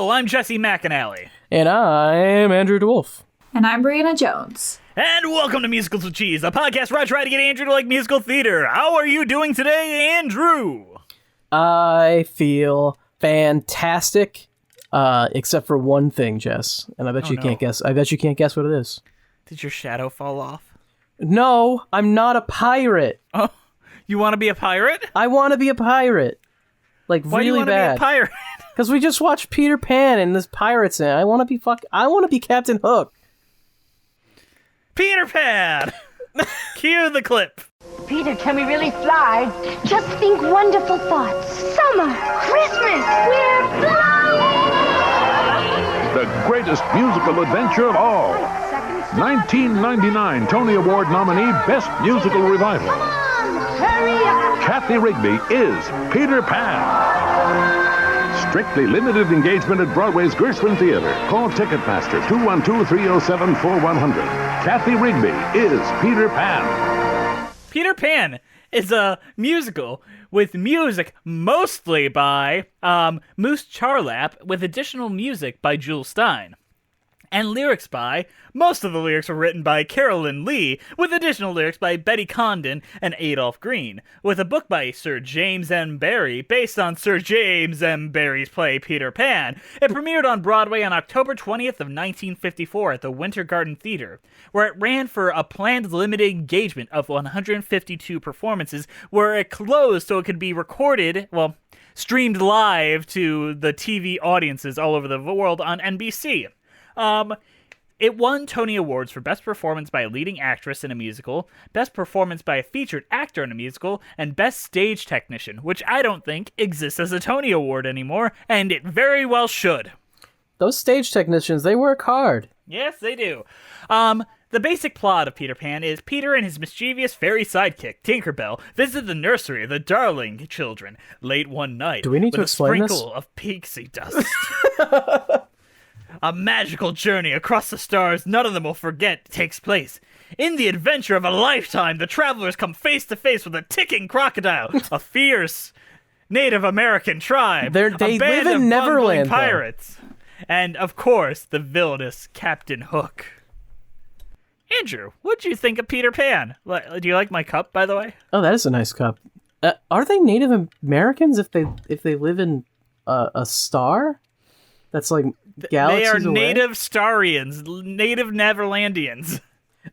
Hello, I'm Jesse McAnally. And I'm Andrew DeWolf. And I'm Brianna Jones. And welcome to Musicals with Cheese, a podcast where I try to get Andrew to like musical theater. How are you doing today, Andrew? I feel fantastic, except for one thing, Jess. And I bet you can't guess. I bet you can't guess what it is. Did your shadow fall off? No, I'm not a pirate. Oh, you want to be a pirate? I want to be a pirate. Like, Why really do you want to bad. be a pirate? Because we just watched Peter Pan and there's pirates in it. I want to be Captain Hook. Peter Pan! Cue the clip. Peter, can we really fly? Just think wonderful thoughts. Summer, Christmas, we're flying! The greatest musical adventure of all. 1999 Tony Award nominee Best Musical Revival. Come on, hurry up! Kathy Rigby is Peter Pan. Strictly limited engagement at Broadway's Gershwin Theater. Call Ticketmaster 212-307-4100. Kathy Rigby is Peter Pan. Peter Pan is a musical with music mostly by Moose Charlap, with additional music by Jules Stein. And lyrics by, most of the lyrics were written by Carolyn Lee, with additional lyrics by Betty Condon and Adolph Green, with a book by Sir James M. Barrie, based on Sir James M. Barrie's play Peter Pan. It premiered on Broadway on October 20th of 1954 at the Winter Garden Theater, where it ran for a planned limited engagement of 152 performances, where it closed so it could be recorded, streamed live to the TV audiences all over the world on NBC. It won Tony Awards for Best Performance by a Leading Actress in a Musical, Best Performance by a Featured Actor in a Musical, and Best Stage Technician, which I don't think exists as a Tony Award anymore, and it very well should. Those stage technicians, they work hard. Yes, they do. The basic plot of Peter Pan is Peter and his mischievous fairy sidekick, Tinkerbell, visit the nursery of the Darling children late one night. Do we need to explain with a sprinkle of pixie dust. A magical journey across the stars none of them will forget takes place. In the adventure of a lifetime, the travelers come face to face with a ticking crocodile, a fierce Native American tribe, They a live band in of Neverland, bungling pirates, and, of course, the villainous Captain Hook. Andrew, what do you think of Peter Pan? Do you like my cup, by the way? Oh, that is a nice cup. Are they Native Americans if they live in a star? That's like galaxies They are away? native Starians, native Neverlandians.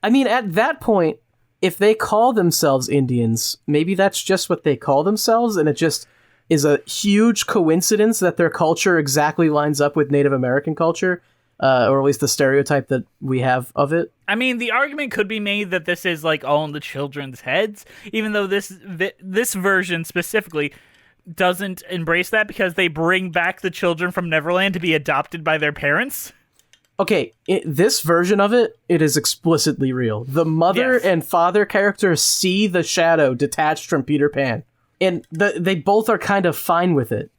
I mean, at that point, if they call themselves Indians, maybe that's just what they call themselves, and it just is a huge coincidence that their culture exactly lines up with Native American culture, or at least the stereotype that we have of it. I mean, the argument could be made that this is like all in the children's heads, even though this version specifically doesn't embrace that because they bring back the children from Neverland to be adopted by their parents. Okay, this version of it is explicitly real. The mother and father characters see the shadow detached from Peter Pan, and they both are kind of fine with it.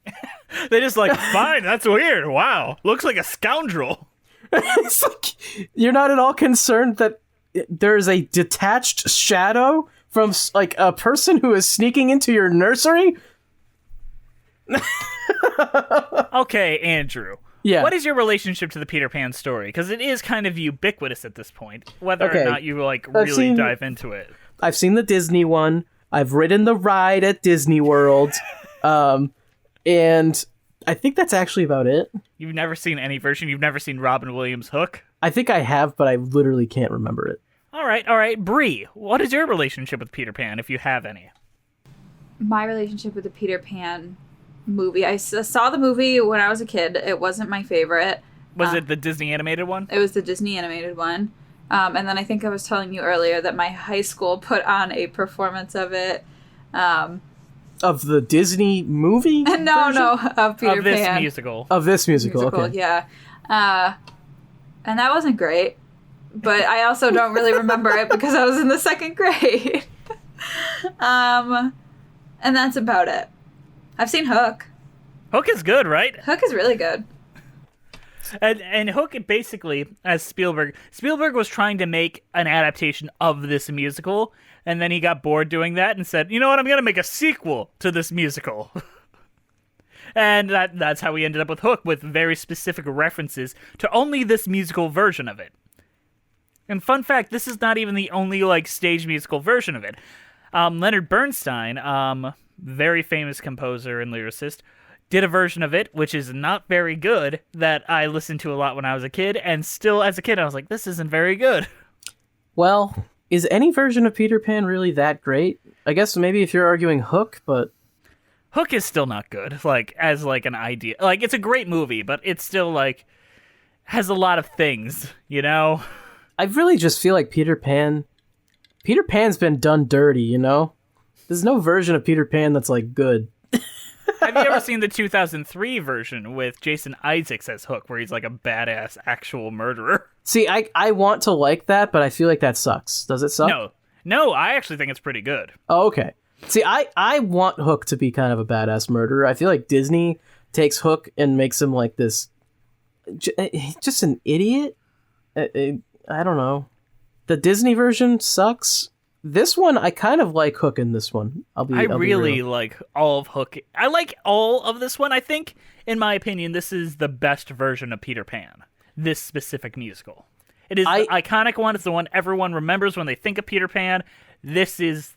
They just like, fine, that's weird. Wow, looks like a scoundrel. It's like, you're not at all concerned that there's a detached shadow from like a person who is sneaking into your nursery? Okay, Andrew. Yeah. What is your relationship to the Peter Pan story? Because it is kind of ubiquitous at this point, whether or not you really dive into it. I've seen the Disney one. I've ridden the ride at Disney World. And I think that's actually about it. You've never seen any version? You've never seen Robin Williams' Hook? I think I have, but I literally can't remember it. All right. Bree, what is your relationship with Peter Pan, if you have any? My relationship with the Peter Pan movie. I saw the movie when I was a kid. It wasn't my favorite. Was it the Disney animated one? It was the Disney animated one. And then I think I was telling you earlier that my high school put on a performance of it. Of the Disney movie? No, of Peter of this Pan. musical. Of this musical, okay. Yeah. And that wasn't great. But I also don't really remember it because I was in the second grade. And that's about it. I've seen Hook. Hook is good, right? Hook is really good. And Hook, basically, as Spielberg was trying to make an adaptation of this musical, and then he got bored doing that and said, you know what, I'm going to make a sequel to this musical. And that's how we ended up with Hook, with very specific references to only this musical version of it. And fun fact, this is not even the only like stage musical version of it. Leonard Bernstein, very famous composer and lyricist, did a version of it, which is not very good, that I listened to a lot when I was a kid, and still as a kid I was like, this isn't very good. Well, is any version of Peter Pan really that great? I guess maybe if you're arguing Hook, but Hook is still not good, like, as, like, an idea. Like, it's a great movie, but it's still, like, has a lot of things, you know? I really just feel like Peter Pan's been done dirty, you know? There's no version of Peter Pan that's, like, good. Have you ever seen the 2003 version with Jason Isaacs as Hook, where he's, like, a badass actual murderer? See, I want to like that, but I feel like that sucks. Does it suck? No, I actually think it's pretty good. Oh, okay. See, I want Hook to be kind of a badass murderer. I feel like Disney takes Hook and makes him like this, just an idiot. I don't know. The Disney version sucks. This one, I kind of like Hook in this one. I'll be really real. like all of Hook. I like all of this one. I think, in my opinion, this is the best version of Peter Pan. This specific musical. It is the iconic one. It's the one everyone remembers when they think of Peter Pan. This is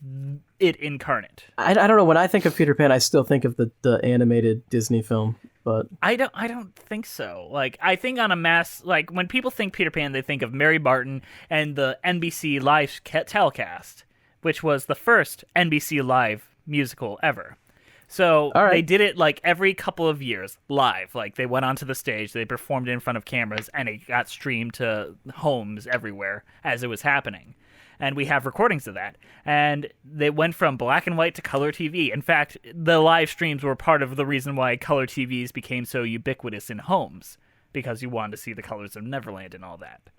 it incarnate. I don't know. When I think of Peter Pan, I still think of the animated Disney film, but I don't think so. Like, I think on a mass, like, when people think Peter Pan, they think of Mary Barton and the NBC Live telecast, which was the first NBC Live musical ever. So They did it like every couple of years live. Like, they went onto the stage, they performed in front of cameras, and it got streamed to homes everywhere as it was happening. And we have recordings of that. And they went from black and white to color TV. In fact, the live streams were part of the reason why color TVs became so ubiquitous in homes, because you wanted to see the colors of Neverland and all that.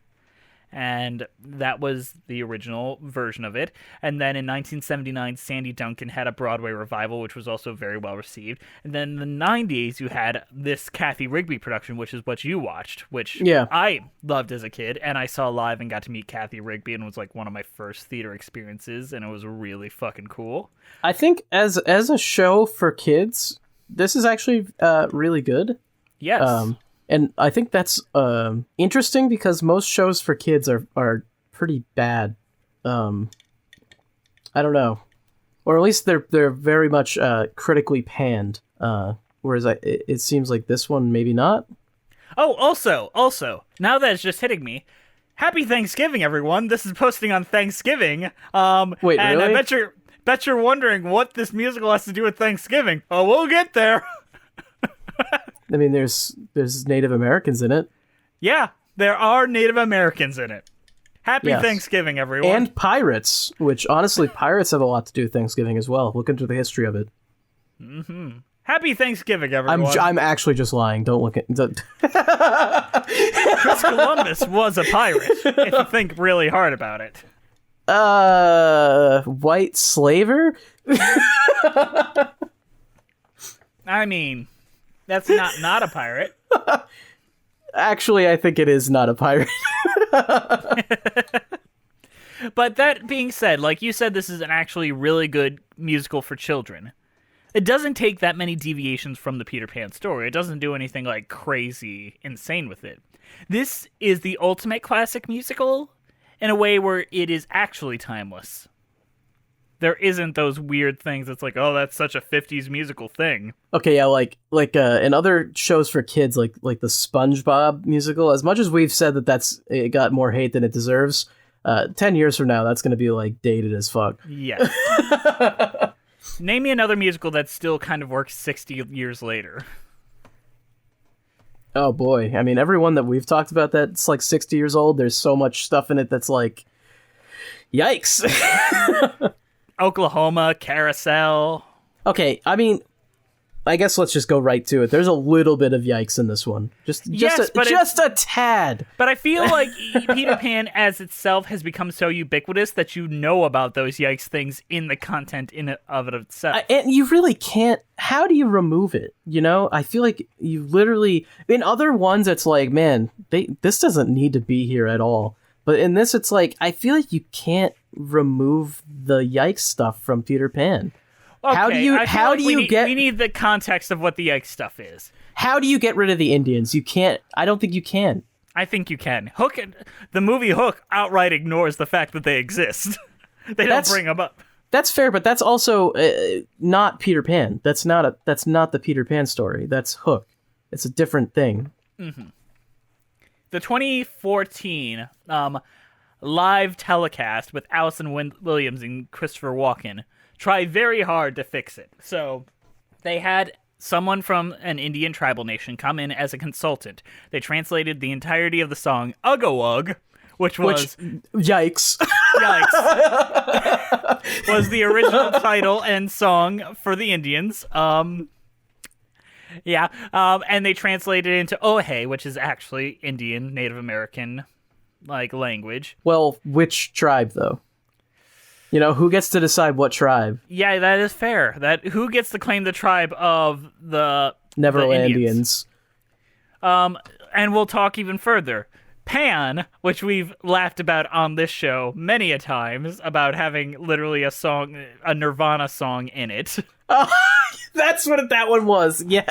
And that was the original version of it. And then in 1979, Sandy Duncan had a Broadway revival, which was also very well received. And then in the 90s, you had this Kathy Rigby production, which is what you watched, which I loved as a kid. And I saw live and got to meet Kathy Rigby, and was like one of my first theater experiences, and it was really fucking cool. I think as a show for kids, this is actually really good. Yes. And I think that's interesting because most shows for kids are pretty bad. I don't know, or at least they're very much critically panned. Whereas it seems like this one maybe not. Oh, also, now that it's just hitting me, Happy Thanksgiving, everyone! This is posting on Thanksgiving. Wait, and really? I bet you're wondering what this musical has to do with Thanksgiving. Oh, we'll get there. I mean, there's Native Americans in it. Yeah, there are Native Americans in it. Happy Yes. Thanksgiving, everyone. And pirates, which honestly, pirates have a lot to do with Thanksgiving as well. Look into the history of it. Mm-hmm. Happy Thanksgiving, everyone. I'm actually just lying. Don't look at... Chris Columbus was a pirate, if you think really hard about it. White slaver? I mean... That's not a pirate. Actually, I think it is not a pirate. But that being said, like you said, this is an actually really good musical for children. It doesn't take that many deviations from the Peter Pan story. It doesn't do anything like crazy insane with it. This is the ultimate classic musical in a way where it is actually timeless. There isn't those weird things that's like, oh, that's such a 50s musical thing. Okay, yeah, like in other shows for kids, like the SpongeBob musical, as much as we've said that it got more hate than it deserves, 10 years from now, that's going to be, like, dated as fuck. Yes. Name me another musical that still kind of works 60 years later. Oh, boy. I mean, every one that we've talked about that's, like, 60 years old, there's so much stuff in it that's, like, yikes. Oklahoma, Carousel. Okay, I mean, I guess let's just go right to it. There's a little bit of yikes in this one. Just a tad. But I feel like Peter Pan as itself has become so ubiquitous that you know about those yikes things in the content of it itself. And you really can't. How do you remove it? You know, I feel like you literally, in other ones, it's like, man, this doesn't need to be here at all. But in this, it's like, I feel like you can't remove the yikes stuff from Peter Pan. How do you I feel like get we need the context of what the Yikes stuff is. How do you get rid of the Indians? You can't. I don't think you can. I think you can. The movie Hook outright ignores the fact that they exist. They don't bring them up. That's fair, but that's also not Peter Pan. That's not the Peter Pan story. That's Hook. It's a different thing. Mm-hmm. The 2014 live telecast with Allison Williams and Christopher Walken tried very hard to fix it. So they had someone from an Indian tribal nation come in as a consultant. They translated the entirety of the song Ugga Wug, which Yikes. Yikes. Was the original title and song for the Indians. And they translated it into Ohe, which is actually Indian, Native American, language. Well, which tribe, though? Who gets to decide what tribe? Yeah, that is fair. Who gets to claim the tribe of the Neverlandians? And we'll talk even further. Pan, which we've laughed about on this show many a times, about having literally a Nirvana song in it. Oh, that's what that one was. Yeah.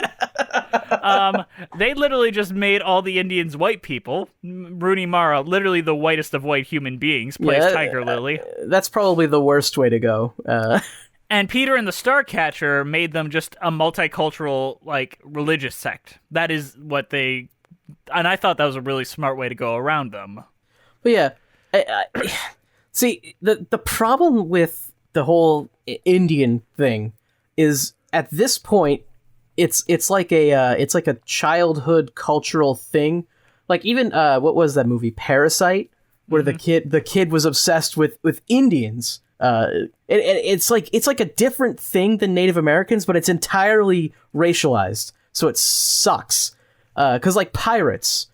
They literally just made all the Indians white people. Rooney Mara, literally the whitest of white human beings, plays Tiger Lily. That's probably the worst way to go. And Peter and the Starcatcher made them just a multicultural, religious sect. That is what they... And I thought that was a really smart way to go around them. But yeah, see, the problem with the whole Indian thing is at this point, it's like a childhood cultural thing. Like even what was that movie Parasite, where the kid was obsessed with Indians. It's like a different thing than Native Americans, but it's entirely racialized, so it sucks. Because pirates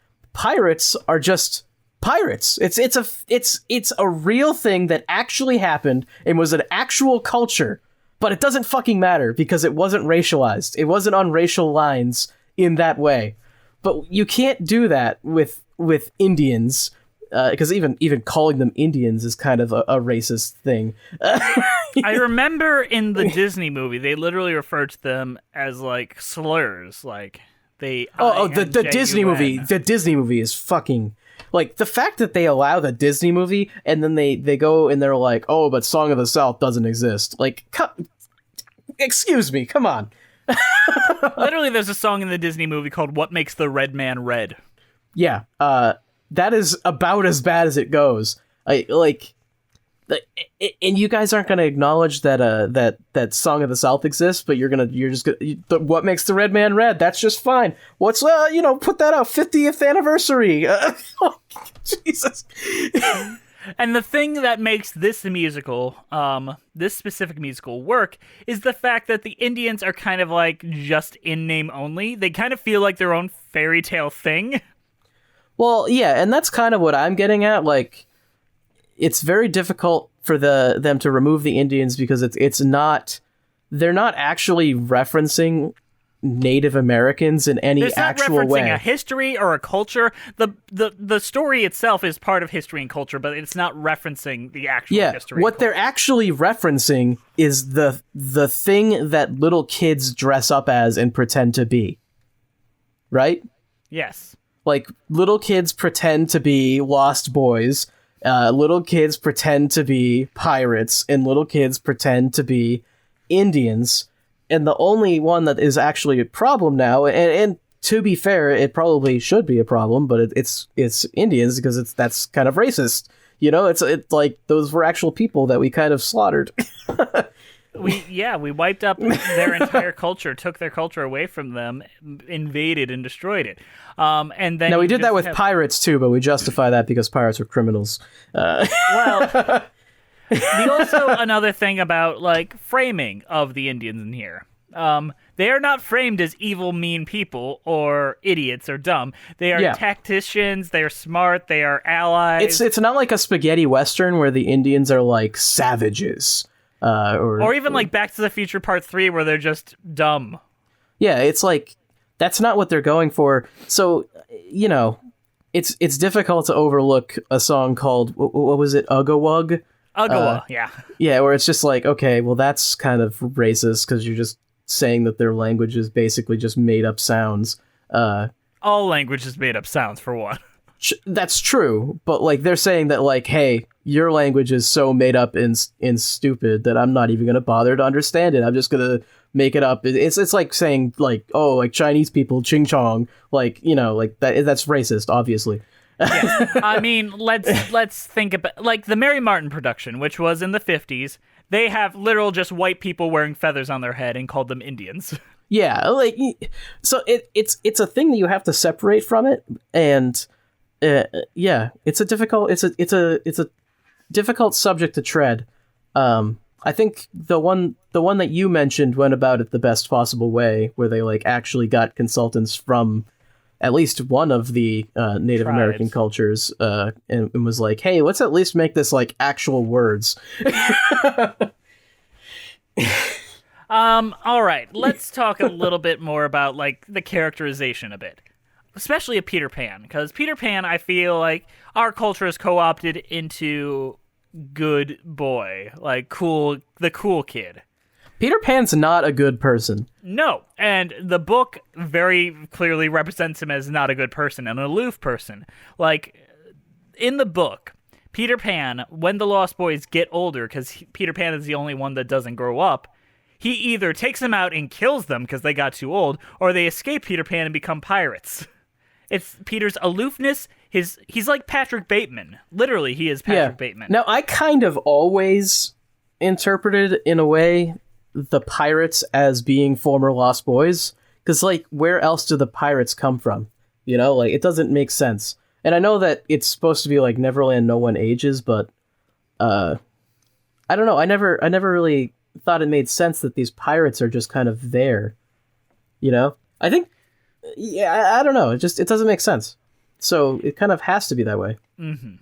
are just pirates. It's a real thing that actually happened and was an actual culture, but it doesn't fucking matter because it wasn't racialized. It wasn't on racial lines in that way. But you can't do that with Indians, because even calling them Indians is kind of a racist thing. I remember in the Disney movie they literally referred to them as slurs, the Disney movie. The Disney movie is fucking the fact that they allow the Disney movie and then they go and they're like, oh, but Song of the South doesn't exist. Excuse me, come on. Literally, there's a song in the Disney movie called "What Makes the Red Man Red." Yeah, that is about as bad as it goes. And you guys aren't going to acknowledge that Song of the South exists, but you're just what makes the red man red? That's just fine. What's put that out 50th anniversary. Jesus. And the thing that makes this musical, this specific musical work is the fact that the Indians are kind of just in name only. They kind of feel like their own fairy tale thing. Well, yeah, and that's kind of what I'm getting at. It's very difficult for them to remove the Indians because they're not actually referencing Native Americans in any actual way. It's not referencing a history or a culture. The story itself is part of history and culture, but it's not referencing the actual history. What they're actually referencing is the thing that little kids dress up as and pretend to be. Right? Yes. Little kids pretend to be Lost Boys. Little kids pretend to be pirates, and little kids pretend to be Indians. And the only one that is actually a problem now, and to be fair, it probably should be a problem, but it's Indians because that's kind of racist. It's like those were actual people that we kind of slaughtered. We wiped up their entire culture, took their culture away from them, invaded and destroyed it. And then we did that with pirates too, but we justify that because pirates were criminals. Well, also another thing about framing of the Indians in here. They are not framed as evil, mean people or idiots or dumb. They are tacticians. They are smart. They are allies. It's not like a spaghetti western where the Indians are savages. Or even Back to the Future Part 3 where they're just dumb. Yeah, it's that's not what they're going for. So, it's difficult to overlook a song called, what was it, Ugga Wug? Uggawa, yeah. Yeah, where it's just like, okay, well, that's kind of racist because you're just saying that their language is basically just made up sounds. All language is made up sounds, for one. That's true, but like they're saying that like, hey, your language is so made up and stupid that I'm not even gonna bother to understand it. I'm just gonna make it up. It's like saying like, oh, like Chinese people ching chong, like, you know, like that's racist, obviously. Yes. I mean, let's think about like the Mary Martin production, which was in the 50s. They have literal just white people wearing feathers on their head and called them Indians. Yeah, like so it's a thing that you have to separate from it, and yeah, it's a difficult difficult subject to tread. I think the one that you mentioned went about it the best possible way, where they like actually got consultants from at least one of the Native Tribes. American cultures, and was like, hey, let's at least make this like actual words. All right, let's talk a little bit more about like the characterization a bit. Especially of Peter Pan, because Peter Pan, I feel like our culture is co-opted into good boy, like the cool kid. Peter Pan's not a good person. No, and the book very clearly represents him as not a good person, an aloof person. Like, in the book, Peter Pan, when the Lost Boys get older, because Peter Pan is the only one that doesn't grow up, he either takes them out and kills them because they got too old, or they escape Peter Pan and become pirates. It's Peter's aloofness. He's like Patrick Bateman. Literally, he is Patrick Bateman. Now, I kind of always interpreted, in a way, the pirates as being former Lost Boys. Because, like, where else do the pirates come from? You know, like, it doesn't make sense. And I know that it's supposed to be, like, Neverland No One Ages, but, I don't know. I never really thought it made sense that these pirates are just kind of there. You know? I think... Yeah, I don't know. It doesn't make sense. So it kind of has to be that way. Mm-hmm.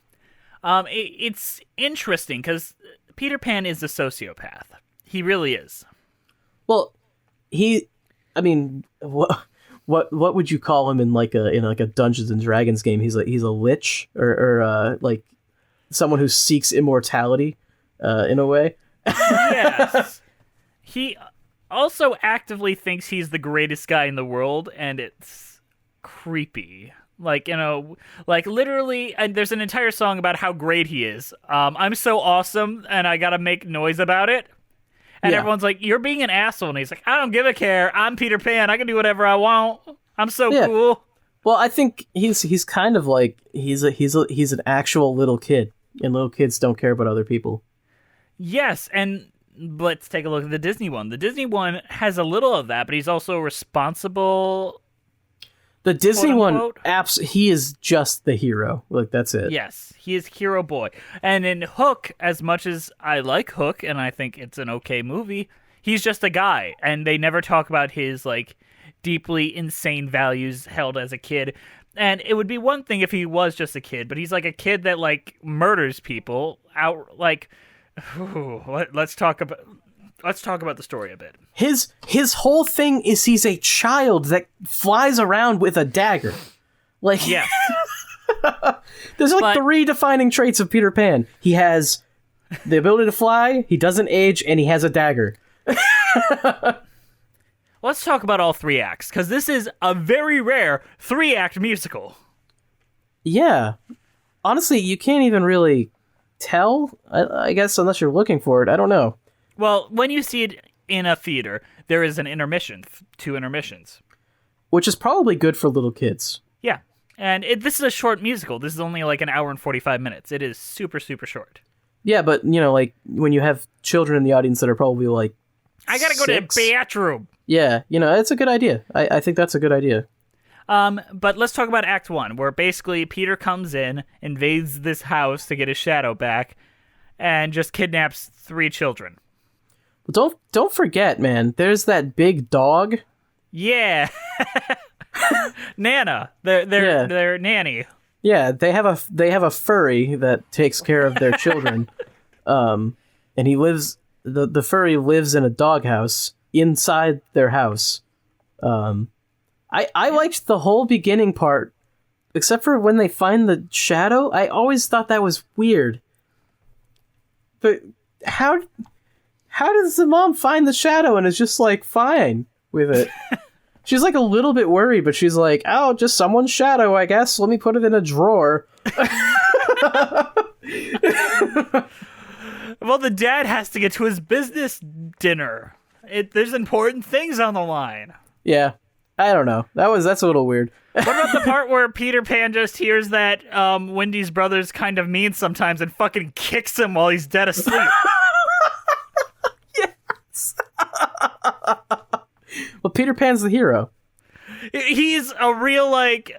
It's interesting because Peter Pan is a sociopath. He really is. Well, I mean, what would you call him in like a Dungeons and Dragons game? He's a lich or like someone who seeks immortality, in a way. Yes. He also actively thinks he's the greatest guy in the world, and it's creepy. Like, you know, like literally, and there's an entire song about how great he is. I'm so awesome, and I gotta make noise about it. And everyone's like, you're being an asshole. And he's like, I don't give a care. I'm Peter Pan. I can do whatever I want. I'm so cool. Well, I think he's kind of like, he's an actual little kid, and little kids don't care about other people. Yes, and let's take a look at the Disney one. The Disney one has a little of that, but he's also responsible. The Disney one, quote, he is just the hero. Like, that's it. Yes, he is hero boy. And in Hook, as much as I like Hook, and I think it's an okay movie, he's just a guy. And they never talk about his, like, deeply insane values held as a kid. And it would be one thing if he was just a kid, but he's like a kid that, like, murders people out, like... Let's talk about the story a bit. His whole thing is he's a child that flies around with a dagger. Like, yes. There's like 3 defining traits of Peter Pan. He has the ability to fly, he doesn't age, and he has a dagger. Let's talk about all 3 acts, because this is a very rare 3-act musical. Yeah. Honestly, you can't even really tell, I guess, unless you're looking for it. I don't know. Well, when you see it in a theater, there is an intermission, 2 intermissions. Which is probably good for little kids. Yeah. And this is a short musical. This is only like an hour and 45 minutes. It is super, super short. Yeah, but, you know, like, when you have children in the audience that are probably like I gotta go to the bathroom. Yeah, you know, it's a good idea. I think that's a good idea. But let's talk about Act 1, where basically Peter comes in, invades this house to get his shadow back, and just kidnaps 3 children. But don't forget, man, there's that big dog. Yeah. Nana, their nanny. Yeah, they have a furry that takes care of their children. And he lives the furry lives in a doghouse inside their house. I liked the whole beginning part, except for when they find the shadow. I always thought that was weird. But how does the mom find the shadow and is just like fine with it? She's like a little bit worried, but she's like, oh, just someone's shadow, I guess. Let me put it in a drawer. Well, the dad has to get to his business dinner. There's important things on the line. Yeah. I don't know. That's a little weird. What about the part where Peter Pan just hears that Wendy's brother's kind of mean sometimes and fucking kicks him while he's dead asleep? Yes. Well, Peter Pan's the hero. He's a real, like,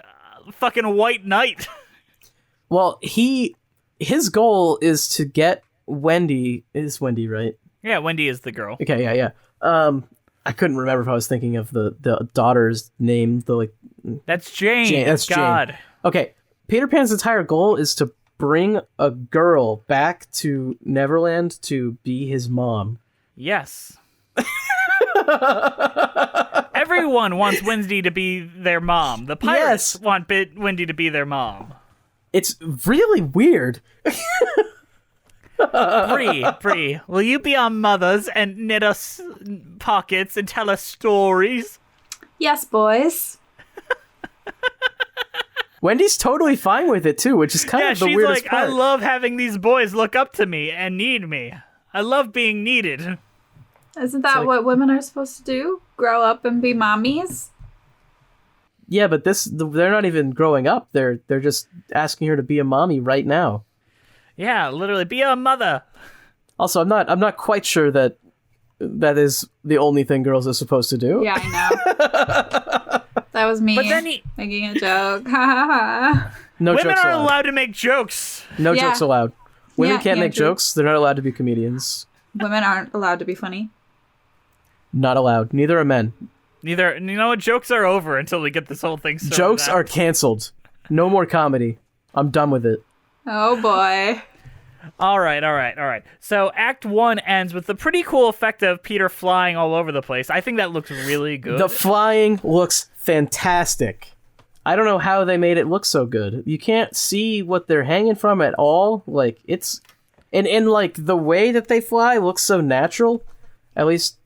fucking white knight. Well, his goal is to get Wendy. Is Wendy right? Yeah, Wendy is the girl. Okay, yeah. I couldn't remember if I was thinking of the daughter's name. That's Jane. That's God. Jane. Okay, Peter Pan's entire goal is to bring a girl back to Neverland to be his mom. Yes. Everyone wants Wendy to be their mom. The pirates want Wendy to be their mom. It's really weird. Bree, will you be our mothers and knit us pockets and tell us stories? Yes, boys. Wendy's totally fine with it too, which is kind of the she's weirdest like, part. I love having these boys look up to me and need me. I love being needed. Isn't that what women are supposed to do? Grow up and be mommies? Yeah, but they're not even growing up. They're just asking her to be a mommy right now. Yeah, literally, be a mother. Also, I'm not quite sure that is the only thing girls are supposed to do. Yeah, I know. That was me But then making a joke. No women jokes are allowed. allowed to make jokes. No Yeah. jokes allowed. Women Yeah, can't make Andrew. jokes. They're not allowed to be comedians. Women aren't allowed to be funny. Not allowed. Neither are men. Neither, you know what? Jokes are over until we get this whole thing sorted Jokes out. are canceled. No more comedy. I'm done with it. Oh boy. All right. So Act 1 ends with the pretty cool effect of Peter flying all over the place. I think that looks really good. The flying looks fantastic. I don't know how they made it look so good. You can't see what they're hanging from at all. Like, it's... And like, the way that they fly looks so natural. At least,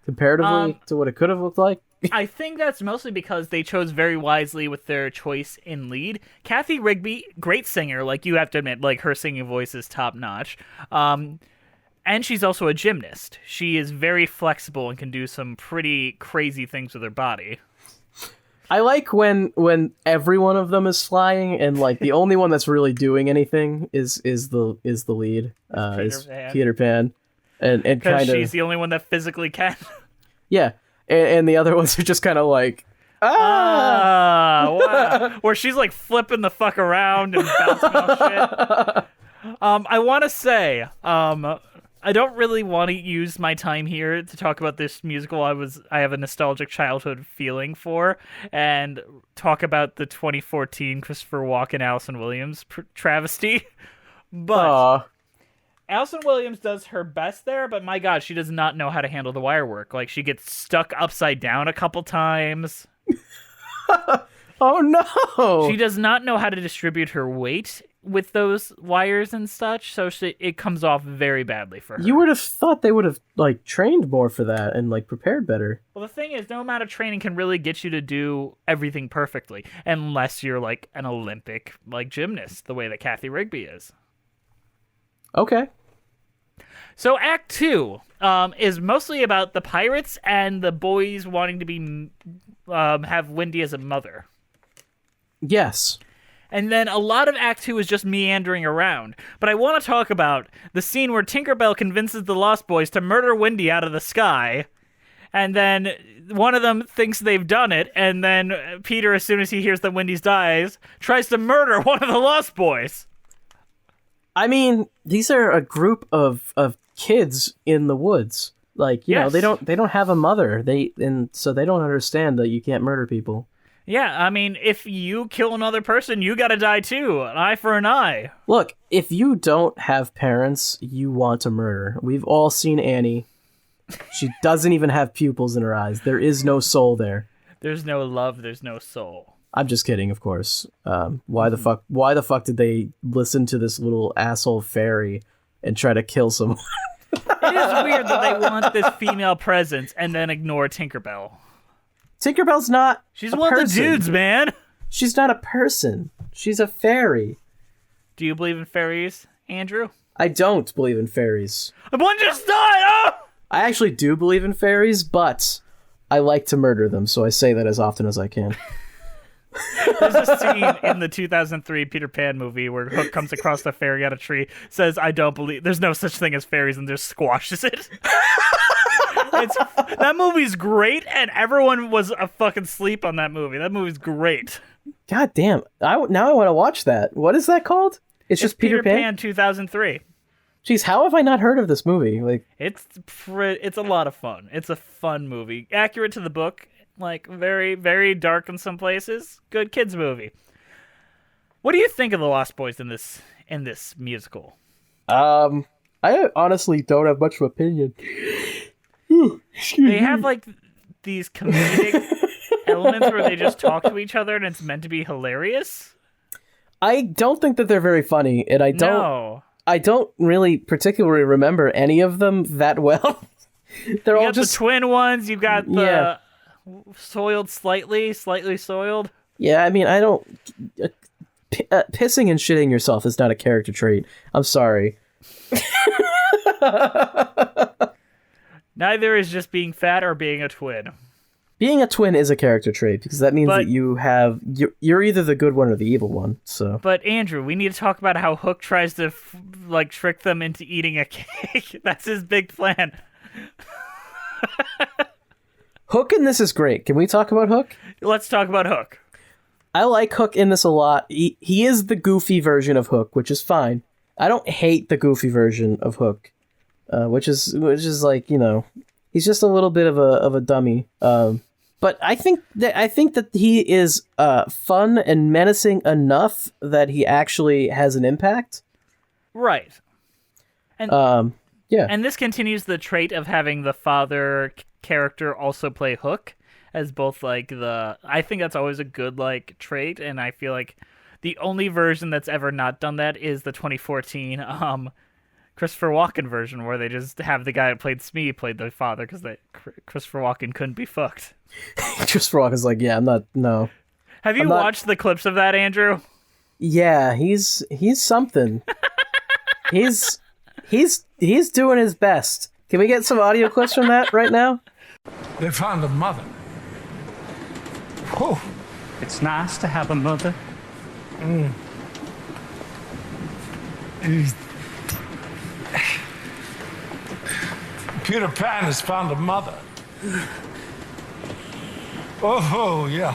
comparatively to what it could have looked like. I think that's mostly because they chose very wisely with their choice in lead. Kathy Rigby, great singer, like you have to admit, like her singing voice is top notch. And she's also a gymnast. She is very flexible and can do some pretty crazy things with her body. I like when every one of them is flying and like the only one that's really doing anything is the lead. Is Peter Pan. And Because kind of she's the only one that physically can. Yeah. And the other ones are just kind of like, Wow. Where she's like flipping the fuck around and bouncing off shit. I want to say, I don't really want to use my time here to talk about this musical I have a nostalgic childhood feeling for, and talk about the 2014 Christopher Walken Allison Williams travesty. But Allison Williams does her best there, but my God, she does not know how to handle the wire work. Like, she gets stuck upside down a couple times. oh no! She does not know how to distribute her weight with those wires and such, so it comes off very badly for her. You would have thought they would have like trained more for that and like prepared better. Well, the thing is, no amount of training can really get you to do everything perfectly, unless you're like an Olympic like gymnast, the way that Kathy Rigby is. Okay. So Act 2 is mostly about the pirates and the boys wanting to be have Wendy as a mother. Yes. And then a lot of Act 2 is just meandering around. But I want to talk about the scene where Tinkerbell convinces the Lost Boys to murder Wendy out of the sky. And then one of them thinks they've done it. And then Peter, as soon as he hears that Wendy dies, tries to murder one of the Lost Boys. I mean, these are a group of kids in the woods. Like, you know, they don't have a mother. So they don't understand that you can't murder people. Yeah, I mean, if you kill another person, you gotta die too. An eye for an eye. Look, if you don't have parents, you want to murder. We've all seen Annie. She doesn't even have pupils in her eyes. There is no soul there. There's no love, there's no soul. I'm just kidding, of course. Why the fuck did they listen to this little asshole fairy and try to kill someone. It is weird that they want this female presence and then ignore Tinkerbell. Tinkerbell's not. She's one of the dudes, man. She's not a person. She's a fairy. Do you believe in fairies, Andrew? I don't believe in fairies. One just died! Oh! I actually do believe in fairies, but I like to murder them, so I say that as often as I can. There's a scene in the 2003 Peter Pan movie where Hook comes across the fairy on a tree, says, I don't believe, there's no such thing as fairies, and just squashes it. That movie's great, and everyone was a fucking sleep on that movie. That movie's great. God damn. Now I want to watch that. What is that called? It's just Peter Pan 2003. Jeez, how have I not heard of this movie? Like, it's a lot of fun. It's a fun movie. Accurate to the book. Like, very, very dark in some places. Good kids movie. What do you think of the Lost Boys in this musical? I honestly don't have much of an opinion. They have, like, these comedic elements where they just talk to each other and it's meant to be hilarious. I don't think that they're very funny, and I don't really particularly remember any of them that well. They're all just the twin ones. You got the soiled slightly soiled. Yeah, I mean, I don't. Pissing and shitting yourself is not a character trait. I'm sorry. Neither is just being fat or being a twin. Being a twin is a character trait because that means that you're either the good one or the evil one. So, but Andrew, we need to talk about how Hook tries to trick them into eating a cake. That's his big plan. Hook in this is great. Can we talk about Hook? Let's talk about Hook. I like Hook in this a lot. He is the goofy version of Hook, which is fine. I don't hate the goofy version of Hook, which is like, you know, he's just a little bit of a dummy. But I think that he is fun and menacing enough that he actually has an impact. Right. And yeah. And this continues the trait of having the father character also play Hook as both like I think that's always a good like trait, and I feel like the only version that's ever not done that is the 2014 Christopher Walken version, where they just have the guy that played Smee played the father because Christopher Walken couldn't be fucked. Christopher Walken's like, yeah, I'm not. No. Have you watched the clips of that, Andrew? Yeah, he's something. he's doing his best. Can we get some audio clips from that right now? They found a mother. Oh, it's nice to have a mother. Peter Pan has found a mother. Oh, yeah.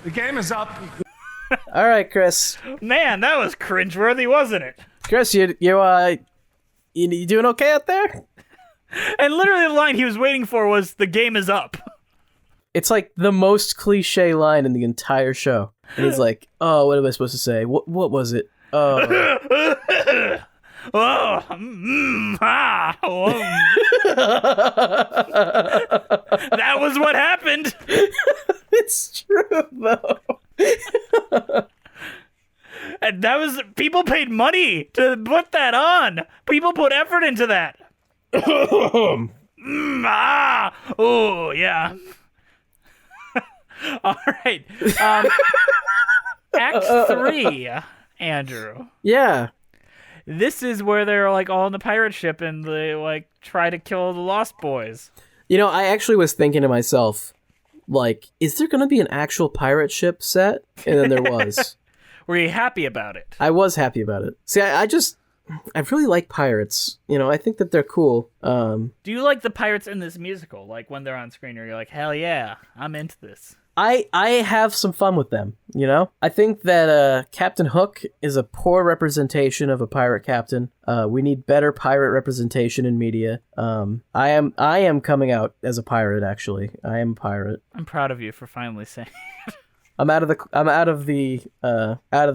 The game is up. All right, Chris. Man, that was cringeworthy, wasn't it? Chris, you doing okay out there? And literally the line he was waiting for was, the game is up. It's like the most cliche line in the entire show. And he's like, oh, what am I supposed to say? What was it? Oh. That was what happened. It's true, though. And that was, people paid money to put that on. People put effort into that. Oh, yeah. All right. Act 3, Andrew. Yeah. This is where they're like all on the pirate ship and they like try to kill the Lost Boys. You know, I actually was thinking to myself, like, is there going to be an actual pirate ship set? And then there was. Were you happy about it? I was happy about it. See, I really like pirates. You know, I think that they're cool. Do you like the pirates in this musical? Like when they're on screen, or you're like, hell yeah, I'm into this. I have some fun with them, you know? I think that Captain Hook is a poor representation of a pirate captain. We need better pirate representation in media. I am coming out as a pirate, actually. I am a pirate. I'm proud of you for finally saying it. I'm out of the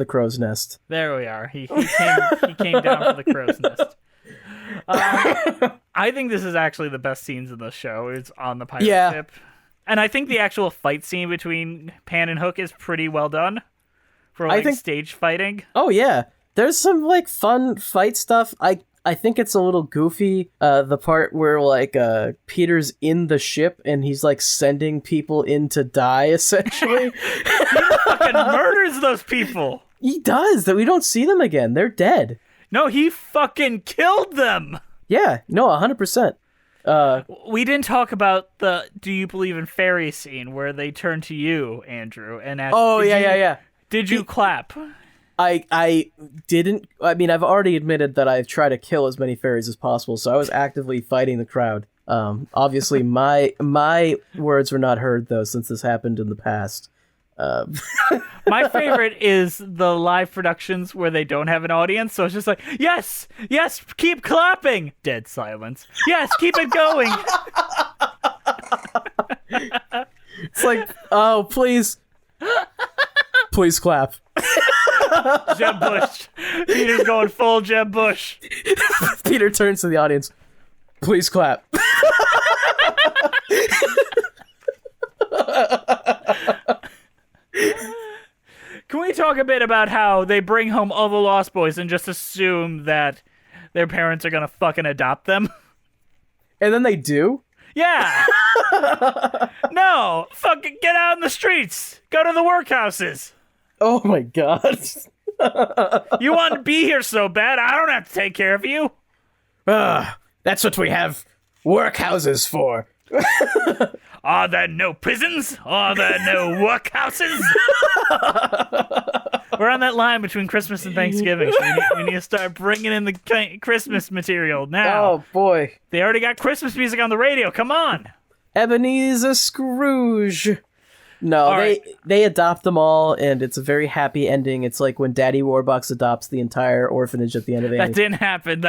crow's nest. There we are. He came down from the crow's nest. I think this is actually the best scenes in the show. It's on the pirate ship. And I think the actual fight scene between Pan and Hook is pretty well done for stage fighting. Oh yeah, there's some like fun fight stuff. I think it's a little goofy. The part where like Peter's in the ship and he's like sending people in to die essentially. He fucking murders those people. He does. That we don't see them again. They're dead. No, he fucking killed them. Yeah. No, 100%. We didn't talk about the "Do you believe in fairies" scene where they turn to you, Andrew, and ask, yeah. Did you clap? I didn't. I mean, I've already admitted that I try to kill as many fairies as possible, so I was actively fighting the crowd. Obviously, my words were not heard though, since this happened in the past. My favorite is the live productions where they don't have an audience, so it's just like, yes, keep clapping. Dead silence. Yes, keep it going. It's like, oh, please clap. Jeb Bush. Peter's going full Jeb Bush. Peter turns to the audience. Please clap. Can we talk a bit about how they bring home all the Lost Boys and just assume that their parents are gonna fucking adopt them? And then they do? Yeah. No, fucking get out in the streets. Go to the workhouses. Oh my god. You want to be here so bad, I don't have to take care of you. That's what we have workhouses for. Are there no prisons? Are there no workhouses? We're on that line between Christmas and Thanksgiving. So we need to start bringing in the Christmas material now. Oh boy. They already got Christmas music on the radio. Come on. Ebenezer Scrooge. No, they adopt them all, and it's a very happy ending. It's like when Daddy Warbucks adopts the entire orphanage at the end of Annie. That didn't happen.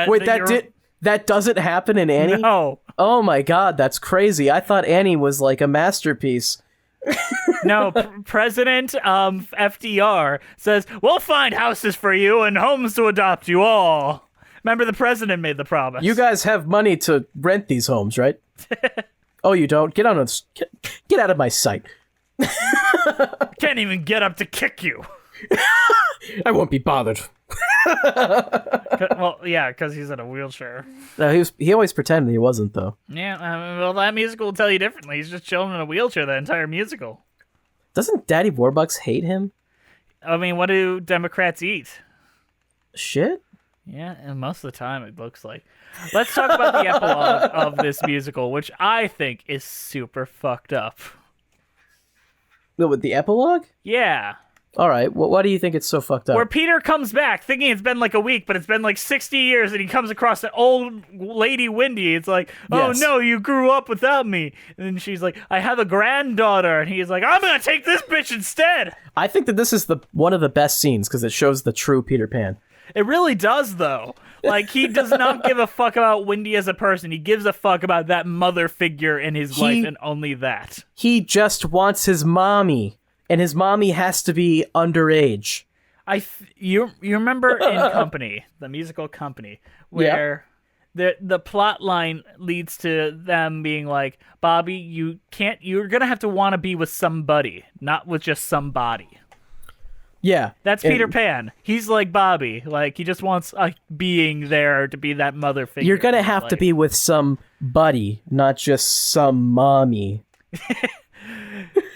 That doesn't happen in Annie? No. Oh my god, that's crazy. I thought Annie was like a masterpiece. No, President FDR says, we'll find houses for you and homes to adopt you all. Remember, the president made the promise. You guys have money to rent these homes, right? Oh, you don't? Get out of my sight. Can't even get up to kick you. I won't be bothered. Well, yeah, because he's in a wheelchair. No, he always pretended he wasn't, though. Yeah, well, that musical will tell you differently. He's just chilling in a wheelchair the entire musical. Doesn't Daddy Warbucks hate him? I mean, what do Democrats eat? Shit? Yeah, and most of the time it looks like. Let's talk about the epilogue of this musical, which I think is super fucked up. No, with the epilogue? Yeah. All right, why do you think it's so fucked up? Where Peter comes back thinking it's been like a week, but it's been like 60 years, and he comes across an old lady Wendy. It's like, oh Yes. no, you grew up without me. And then she's like, I have a granddaughter. And he's like, I'm going to take this bitch instead. I think that this is one of the best scenes because it shows the true Peter Pan. It really does, though. Like, he does not give a fuck about Wendy as a person. He gives a fuck about that mother figure in his life, and only that. He just wants his mommy. And his mommy has to be underage. You remember in Company, the musical Company, where the plot line leads to them being like, Bobby, you're gonna have to want to be with somebody, not with just somebody. Yeah. That's Peter Pan. He's like Bobby. Like, he just wants a being there to be that mother figure. You're gonna have to be with some buddy, not just some mommy.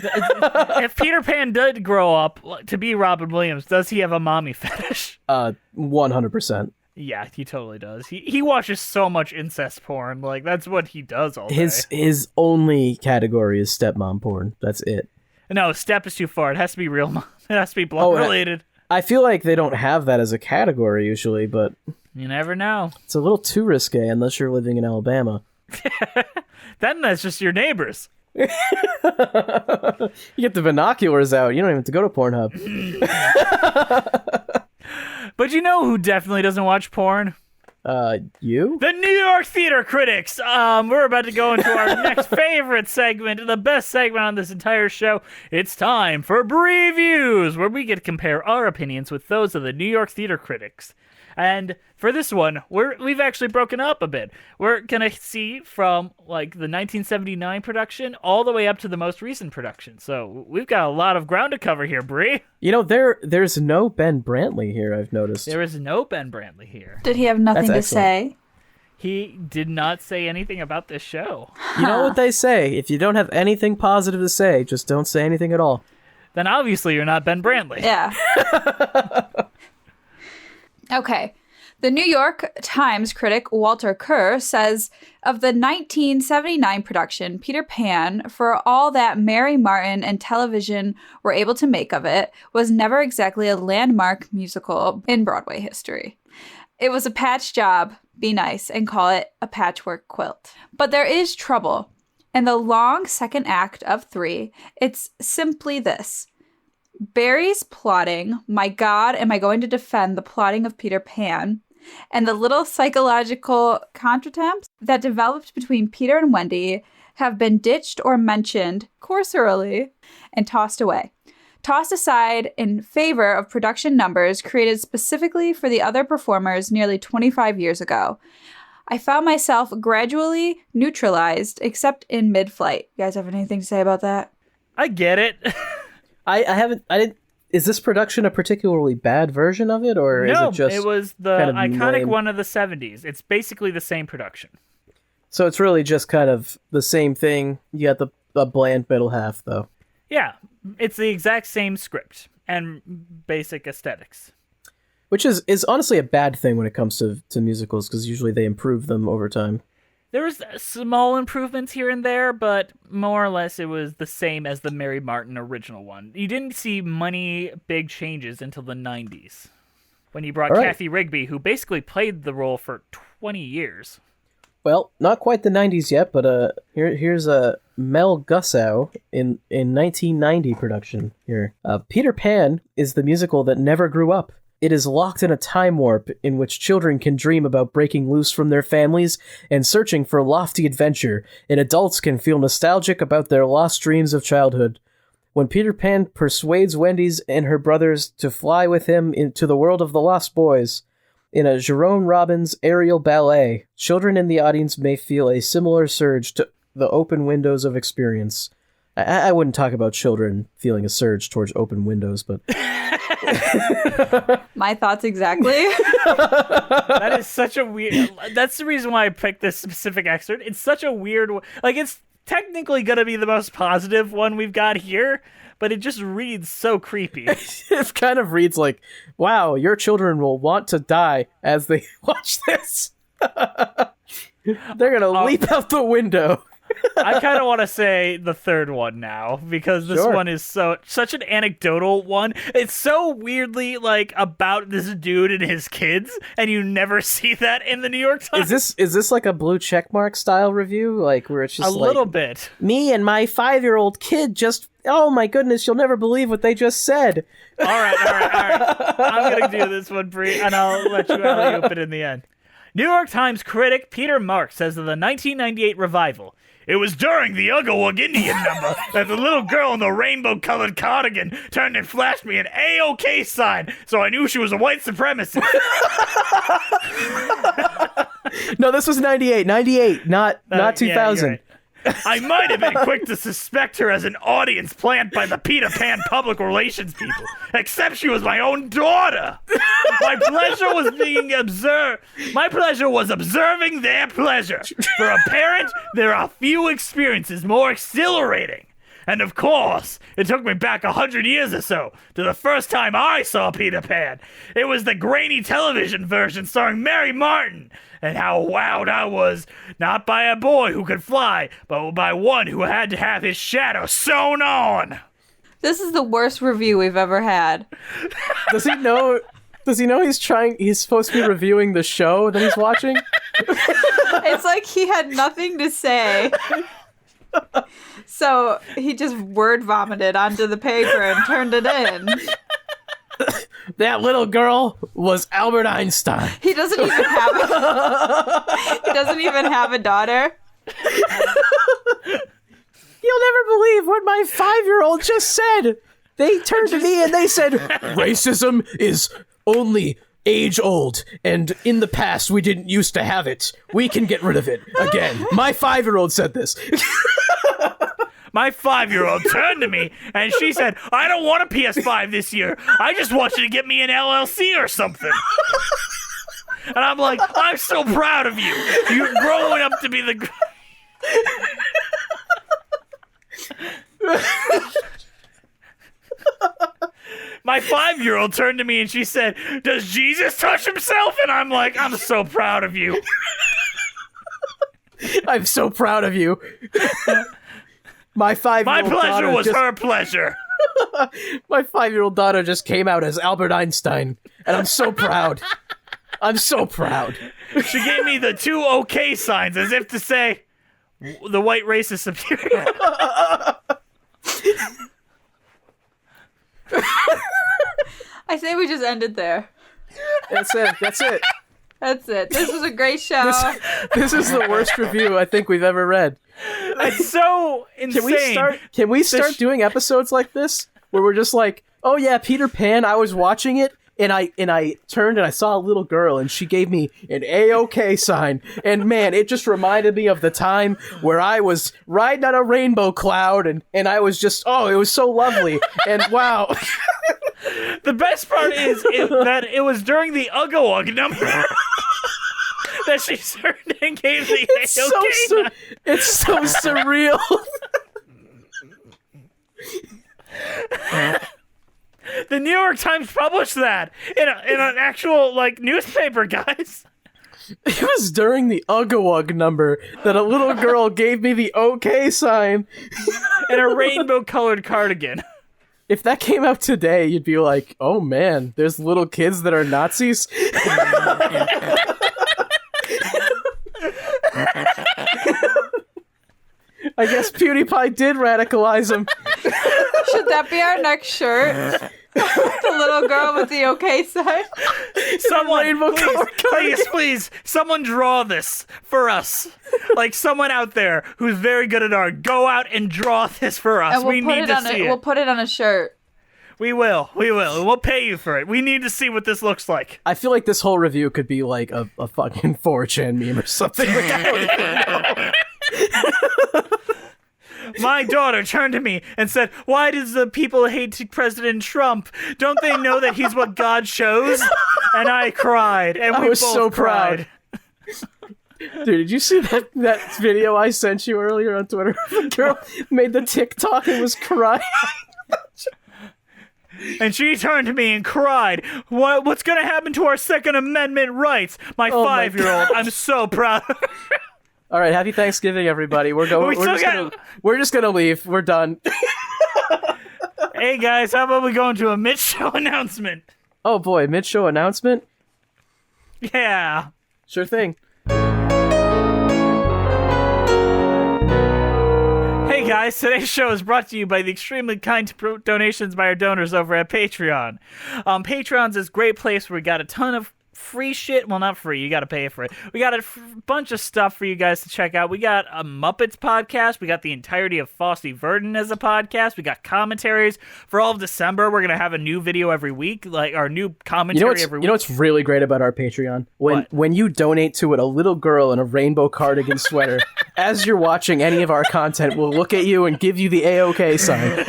If Peter Pan did grow up to be Robin Williams, does he have a mommy fetish? 100%. Yeah, he totally does. He watches so much incest porn. Like, that's what he does all day. His only category is stepmom porn. That's it. No, step is too far. It has to be real mom. It has to be blood related. I feel like they don't have that as a category usually, but You never know. It's a little too risque unless you're living in Alabama. Then that's just your neighbors. You get the binoculars out. You don't even have to go to Pornhub. But you know who definitely doesn't watch porn? You? The New York Theater Critics. We're about to go into our next favorite segment, the best segment on this entire show. It's time for Previews, where we get to compare our opinions with those of the New York Theater Critics. And For this one, we've actually broken up a bit. We're gonna see from like the 1979 production all the way up to the most recent production. So we've got a lot of ground to cover here, Bree. You know, there's no Ben Brantley here, I've noticed. There is no Ben Brantley here. Did he have nothing to That's excellent. say? He did not say anything about this show. You know what they say, if you don't have anything positive to say, just don't say anything at all. Then obviously you're not Ben Brantley. Yeah. Okay. The New York Times critic Walter Kerr says of the 1979 production, Peter Pan, for all that Mary Martin and television were able to make of it, was never exactly a landmark musical in Broadway history. It was a patch job, be nice, and call it a patchwork quilt. But there is trouble. In the long second act of 3, it's simply this. Barry's plotting, my God, am I going to defend the plotting of Peter Pan, and the little psychological contretemps that developed between Peter and Wendy have been ditched or mentioned cursorily and tossed away. Tossed aside in favor of production numbers created specifically for the other performers nearly 25 years ago. I found myself gradually neutralized, except in mid-flight. You guys have anything to say about that? I get it. I didn't. Is this production a particularly bad version of it, or is it just? It was the kind of iconic lame? one of the 70s. It's basically the same production. So it's really just kind of the same thing. You got the bland middle half, though. Yeah, it's the exact same script and basic aesthetics. Which is honestly a bad thing when it comes to musicals, because usually they improve them over time. There was small improvements here and there, but more or less it was the same as the Mary Martin original one. You didn't see many big changes until the 90s, when you brought All right. Kathy Rigby, who basically played the role for 20 years. Well, not quite the 90s yet, but here's a Mel Gussow in 1990 production here. Peter Pan is the musical that never grew up. It is locked in a time warp in which children can dream about breaking loose from their families and searching for lofty adventure, and adults can feel nostalgic about their lost dreams of childhood. When Peter Pan persuades Wendy's and her brothers to fly with him into the world of the Lost Boys, in a Jerome Robbins aerial ballet, children in the audience may feel a similar surge to the open windows of experience. I wouldn't talk about children feeling a surge towards open windows, but... My thoughts exactly. That is such a weird... That's the reason why I picked this specific excerpt. It's such a weird... Like, it's technically going to be the most positive one we've got here, but it just reads so creepy. It kind of reads like, wow, your children will want to die as they watch this. They're going to leap out the window. I kind of want to say the third one now, because this Sure. one is such an anecdotal one. It's so weirdly like about this dude and his kids, and you never see that in the New York Times. Is this like a blue checkmark style review, like where it's just a little bit? Me and my 5-year-old kid just, oh my goodness, you'll never believe what they just said. All right. I'm gonna do this one, Bree, and I'll let you alley oop it in the end. New York Times critic Peter Marks says of the 1998 revival, "It was during the Ugawug Indian number that the little girl in the rainbow-colored cardigan turned and flashed me an A-OK sign, so I knew she was a white supremacist." No, this was 98, not Yeah, 2000. you're right. I might have been quick to suspect her as an audience plant by the Peter Pan public relations people, except she was my own daughter. My pleasure was observing their pleasure. For a parent, there are few experiences more exhilarating. And of course, it took me back 100 years or so to the first time I saw Peter Pan. It was the grainy television version starring Mary Martin. And how wowed I was, not by a boy who could fly, but by one who had to have his shadow sewn on. This is the worst review we've ever had. Does he know he's supposed to be reviewing the show that he's watching? It's like he had nothing to say. So he just word vomited onto the paper and turned it in. That little girl was Albert Einstein. He doesn't even have a daughter. You'll never believe what my 5-year-old just said. They turned to me and they said, racism is only age old, and in the past we didn't used to have it. We can get rid of it again. My 5-year-old said this. My 5-year-old turned to me and she said, I don't want a PS5 this year. I just want you to get me an LLC or something. And I'm like, I'm so proud of you. You're growing up to be the... My 5-year-old turned to me and she said, does Jesus touch himself? And I'm like, I'm so proud of you. I'm so proud of you. My 5-year-old My pleasure daughter was just, her pleasure. My 5-year-old daughter just came out as Albert Einstein, and I'm so proud. I'm so proud. She gave me the 2 okay signs as if to say, the white race is superior. I say we just end it there. That's it. That's it. That's it. This was a great show. This is the worst review I think we've ever read. It's so insane. Can we start doing episodes like this where we're just like, oh yeah, Peter Pan, I was watching it and I turned and I saw a little girl and she gave me an A-OK sign, and man, it just reminded me of the time where I was riding on a rainbow cloud and I was just, oh, it was so lovely. And wow. The best part is that it was during the Ugga number that she turned and gave the A-OK. It's so surreal. The New York Times published that in an actual newspaper, guys. It was during the Ugga number that a little girl gave me the OK sign in a rainbow-colored cardigan. If that came out today, you'd be like, oh man, there's little kids that are Nazis. I guess PewDiePie did radicalize him. Should that be our next shirt? The little girl with the OK sign. Someone, please, someone draw this for us. Like someone out there who's very good at art, go out and draw this for us. And we need to see it. We'll put it on a shirt. We will. We'll pay you for it. We need to see what this looks like. I feel like this whole review could be like a fucking 4chan meme or something. Like, I don't even know. My daughter turned to me and said, why does the people hate President Trump? Don't they know that he's what God chose? And I cried. And we was both so cried. Dude, did you see that video I sent you earlier on Twitter? The girl made the TikTok and was crying. And she turned to me and cried, what's going to happen to our Second Amendment rights? My 5-year-old, I'm so proud of her. All right, happy Thanksgiving, everybody. We're just gonna leave. We're done. Hey guys, how about we go into a mid-show announcement? Oh boy, mid-show announcement? Yeah. Sure thing. Hey guys, today's show is brought to you by the extremely kind donations by our donors over at Patreon. Patreon's this great place where we got a ton of free shit. Well, not free. You got to pay for it. We got a bunch of stuff for you guys to check out. We got a Muppets podcast. We got the entirety of Fosse Verdon as a podcast. We got commentaries for all of December. We're going to have a new video every week, like our new commentary every week. You know what's really great about our Patreon? When you donate to it, a little girl in a rainbow cardigan sweater, as you're watching any of our content, will look at you and give you the A-OK sign.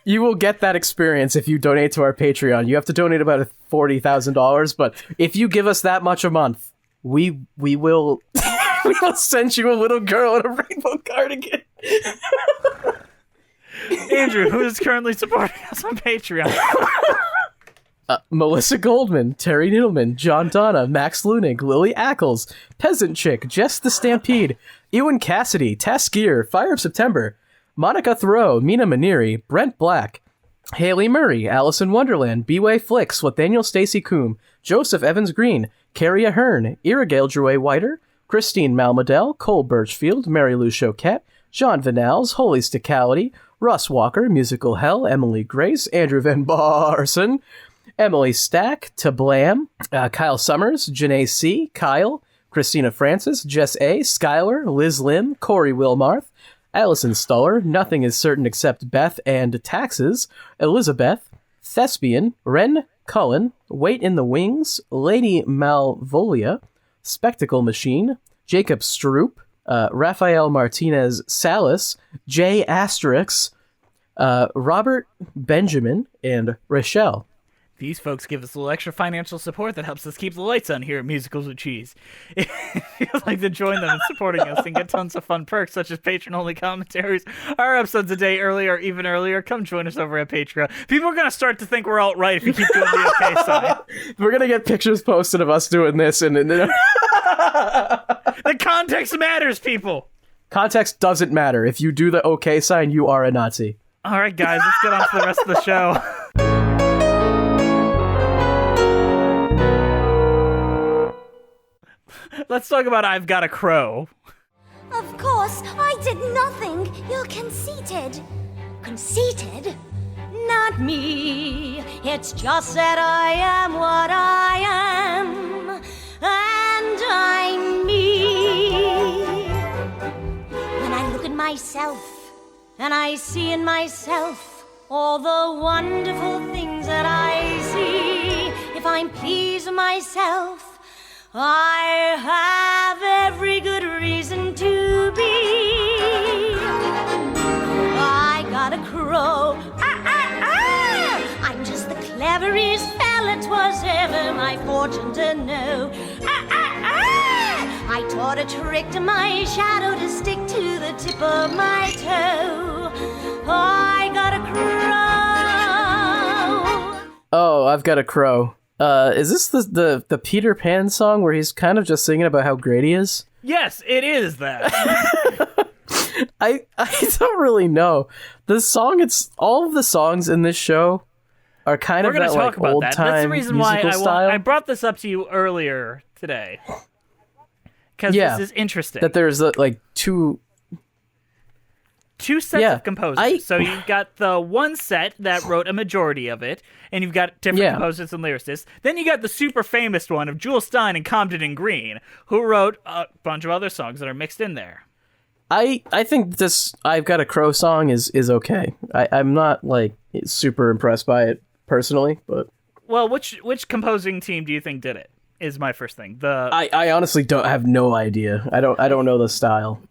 You will get that experience if you donate to our Patreon. You have to donate about $40,000, but if you give us that much a month, we will we will send you a little girl in a rainbow cardigan. Andrew, who is currently supporting us on Patreon? Melissa Goldman, Terry Needleman, John Donna, Max Lunig, Lily Ackles, Peasant Chick, Jess the Stampede, Ewan Cassidy, Taskier, Fire of September, Monica Thoreau, Mina Maniri, Brent Black, Haley Murray, Alice in Wonderland, B-Way Flicks, Nathaniel Stacy Coombe, Joseph Evans Green, Carrie Ahern, Irigale Drouet Whiter, Christine Malmedel, Cole Birchfield, Mary Lou Choquette, John Vanals, Holy Sticality, Russ Walker, Musical Hell, Emily Grace, Andrew Van Barson, Emily Stack, Tablam, Kyle Summers, Janae C., Kyle, Christina Francis, Jess A., Skylar, Liz Lim, Corey Wilmarth, Allison Stuller, Nothing is Certain Except Beth and Taxes, Elizabeth, Thespian, Ren Cullen, Wait in the Wings, Lady Malvolia, Spectacle Machine, Jacob Stroop, Rafael Martinez Salas, J. Asterix, Robert Benjamin, and Rochelle. These folks give us a little extra financial support that helps us keep the lights on here at Musicals with Cheese. If you'd like to join them in supporting us and get tons of fun perks such as patron-only commentaries, our episodes a day early or even earlier, come join us over at Patreon. People are going to start to think we're alt-right if you keep doing the okay sign. We're going to get pictures posted of us doing this. And the context matters, people. Context doesn't matter. If you do the okay sign, you are a Nazi. All right, guys, let's get on to the rest of the show. Let's talk about I've Got a Crow. Of course, I did nothing. You're conceited. Conceited? Not me. It's just that I am what I am. And I'm me. When I look at myself, and I see in myself all the wonderful things that I see, if I'm pleased with myself, I have every good reason to be. I got a crow. I'm just the cleverest fella 'twas ever my fortune to know. I taught a trick to my shadow to stick to the tip of my toe. I got a crow. Oh, I've got a crow. Is this the Peter Pan song where he's kind of just singing about how great he is? Yes, it is that. I don't really know. The song, it's all of the songs in this show are kind We're of going that to talk like about old that. time That's the reason why style. I brought this up to you earlier today. Because Yeah, this is interesting. that there's like two sets Yeah, of composers. So you've got the one set that wrote a majority of it, and you've got different composers and lyricists. Then you got the super famous one of Jules Stein and Comden and Green, who wrote a bunch of other songs that are mixed in there. I think this I've Got a Crow song is okay. I'm not like super impressed by it personally, but Well, which composing team do you think did it? Is my first thing. I honestly have no idea. I don't know the style.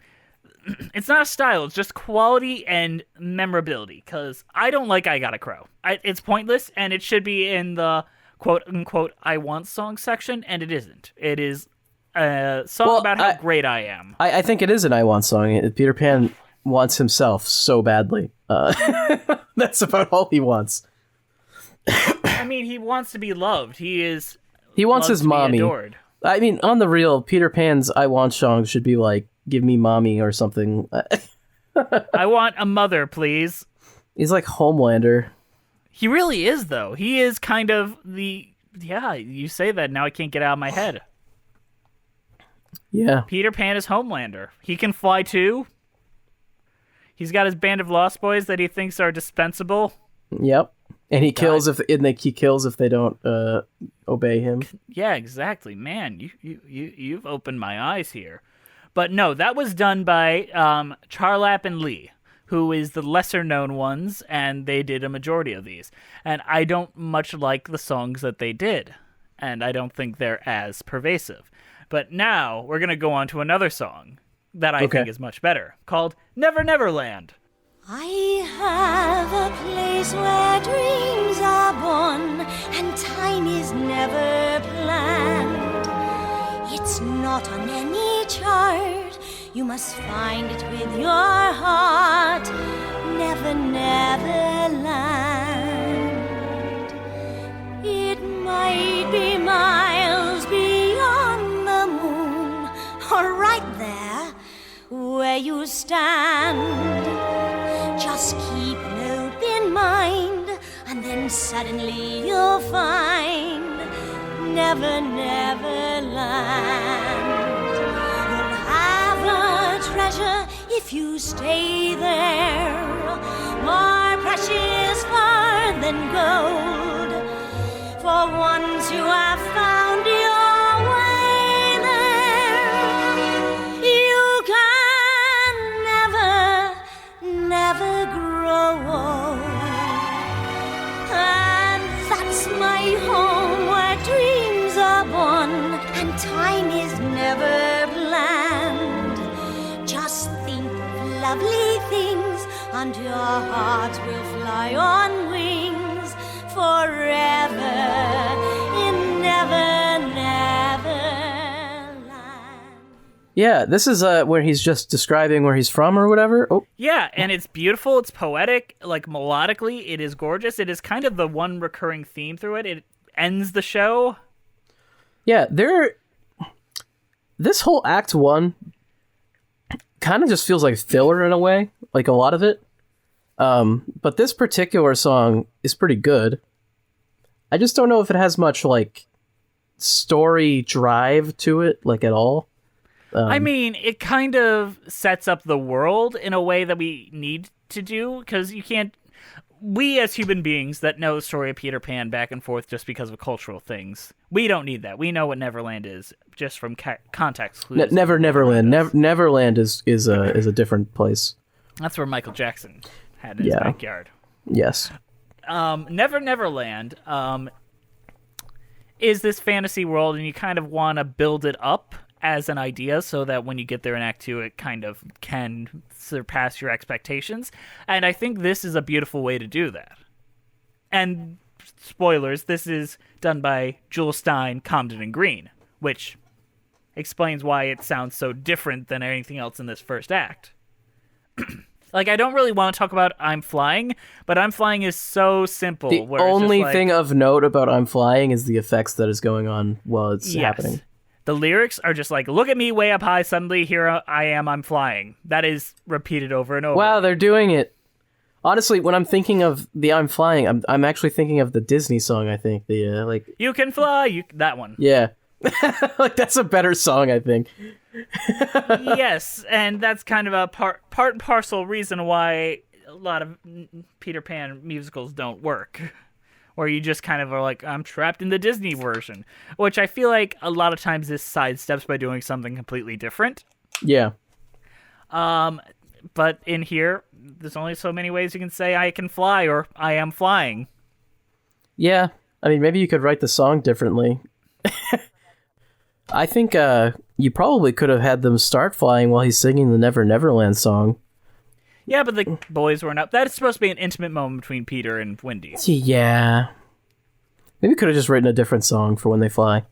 It's not a style, it's just quality and memorability, because I don't like I Got a Crow. It's pointless, and it should be in the quote-unquote I Want song section, and it isn't. It is a song about how great I am. I think it is an I Want song. Peter Pan wants himself so badly. That's about all he wants. I mean, he wants to be loved. He wants his mommy. Adored. I mean, on the real, Peter Pan's I Want song should be like, give me mommy or something. I want a mother, please. He's like Homelander. He really is, though. He is kind of you say that, now I can't get out of my head. Yeah. Peter Pan is Homelander. He can fly too. He's got his band of lost boys that he thinks are dispensable. Yep. And he kills if they don't obey him. Yeah, exactly. Man, you've opened my eyes here. But no, that was done by Charlap and Lee, who is the lesser known ones, and they did a majority of these. And I don't much like the songs that they did, and I don't think they're as pervasive. But now we're going to go on to another song that I think is much better, called Never Never Land. I have a place where dreams are born and time is never planned. It's not on any chart, you must find it with your heart. Never, never land. It might be miles beyond the moon, or right there where you stand. Just keep an open mind, and then suddenly you'll find Never, never land. You'll have a treasure if you stay there, more precious far than gold. For once you have found your way there, you can never grow old. And that's my hope. time is never planned. Just think of lovely things, and your heart will fly on wings forever in Never, Never Land. Yeah, this is where he's just describing where he's from or whatever. Oh, Yeah, and it's beautiful, it's poetic, like melodically, it is gorgeous. It is kind of the one recurring theme through it. It ends the show. yeah, this whole Act 1 kind of just feels like filler in a way, like a lot of it. But this particular song is pretty good. I just don't know if it has much, like, story drive to it, like, at all. I mean, it kind of sets up the world in a way that we need to do, because you can't... We, as human beings that know the story of Peter Pan back and forth just because of cultural things, we don't need that. We know what Neverland is, just from context clues. Neverland. Neverland is a different place. That's where Michael Jackson had his backyard. Yes. Neverland is this fantasy world, and you kind of want to build it up as an idea so that when you get there in Act 2, it kind of can surpass your expectations. And I think this is a beautiful way to do that. And spoilers, this is done by Jules Stein, Comden and Green, which explains why it sounds so different than anything else in this first act. Like, I don't really want to talk about I'm Flying, but I'm Flying is so simple. The where it's only just like, thing of note about I'm Flying is the effects that is going on while it's happening. The lyrics are just like, look at me way up high, suddenly here I am, I'm flying. That is repeated over and over. Wow, they're doing it. Honestly, when I'm thinking of the I'm Flying, I'm actually thinking of the Disney song, I think. The like You Can Fly, that one. Yeah. Like, that's a better song, I think. Yes, and that's kind of a part and parcel reason why a lot of Peter Pan musicals don't work. Or you just kind of are like, I'm trapped in the Disney version. Which I feel like a lot of times this sidesteps by doing something completely different. Yeah. But in here, there's only so many ways you can say I can fly or I am flying. Yeah. I mean, maybe you could write the song differently. I think you probably could have had them start flying while he's singing the Never Neverland song. Yeah, but the boys weren't up. That's supposed to be an intimate moment between Peter and Wendy. Yeah. Maybe we could have just written a different song for when they fly.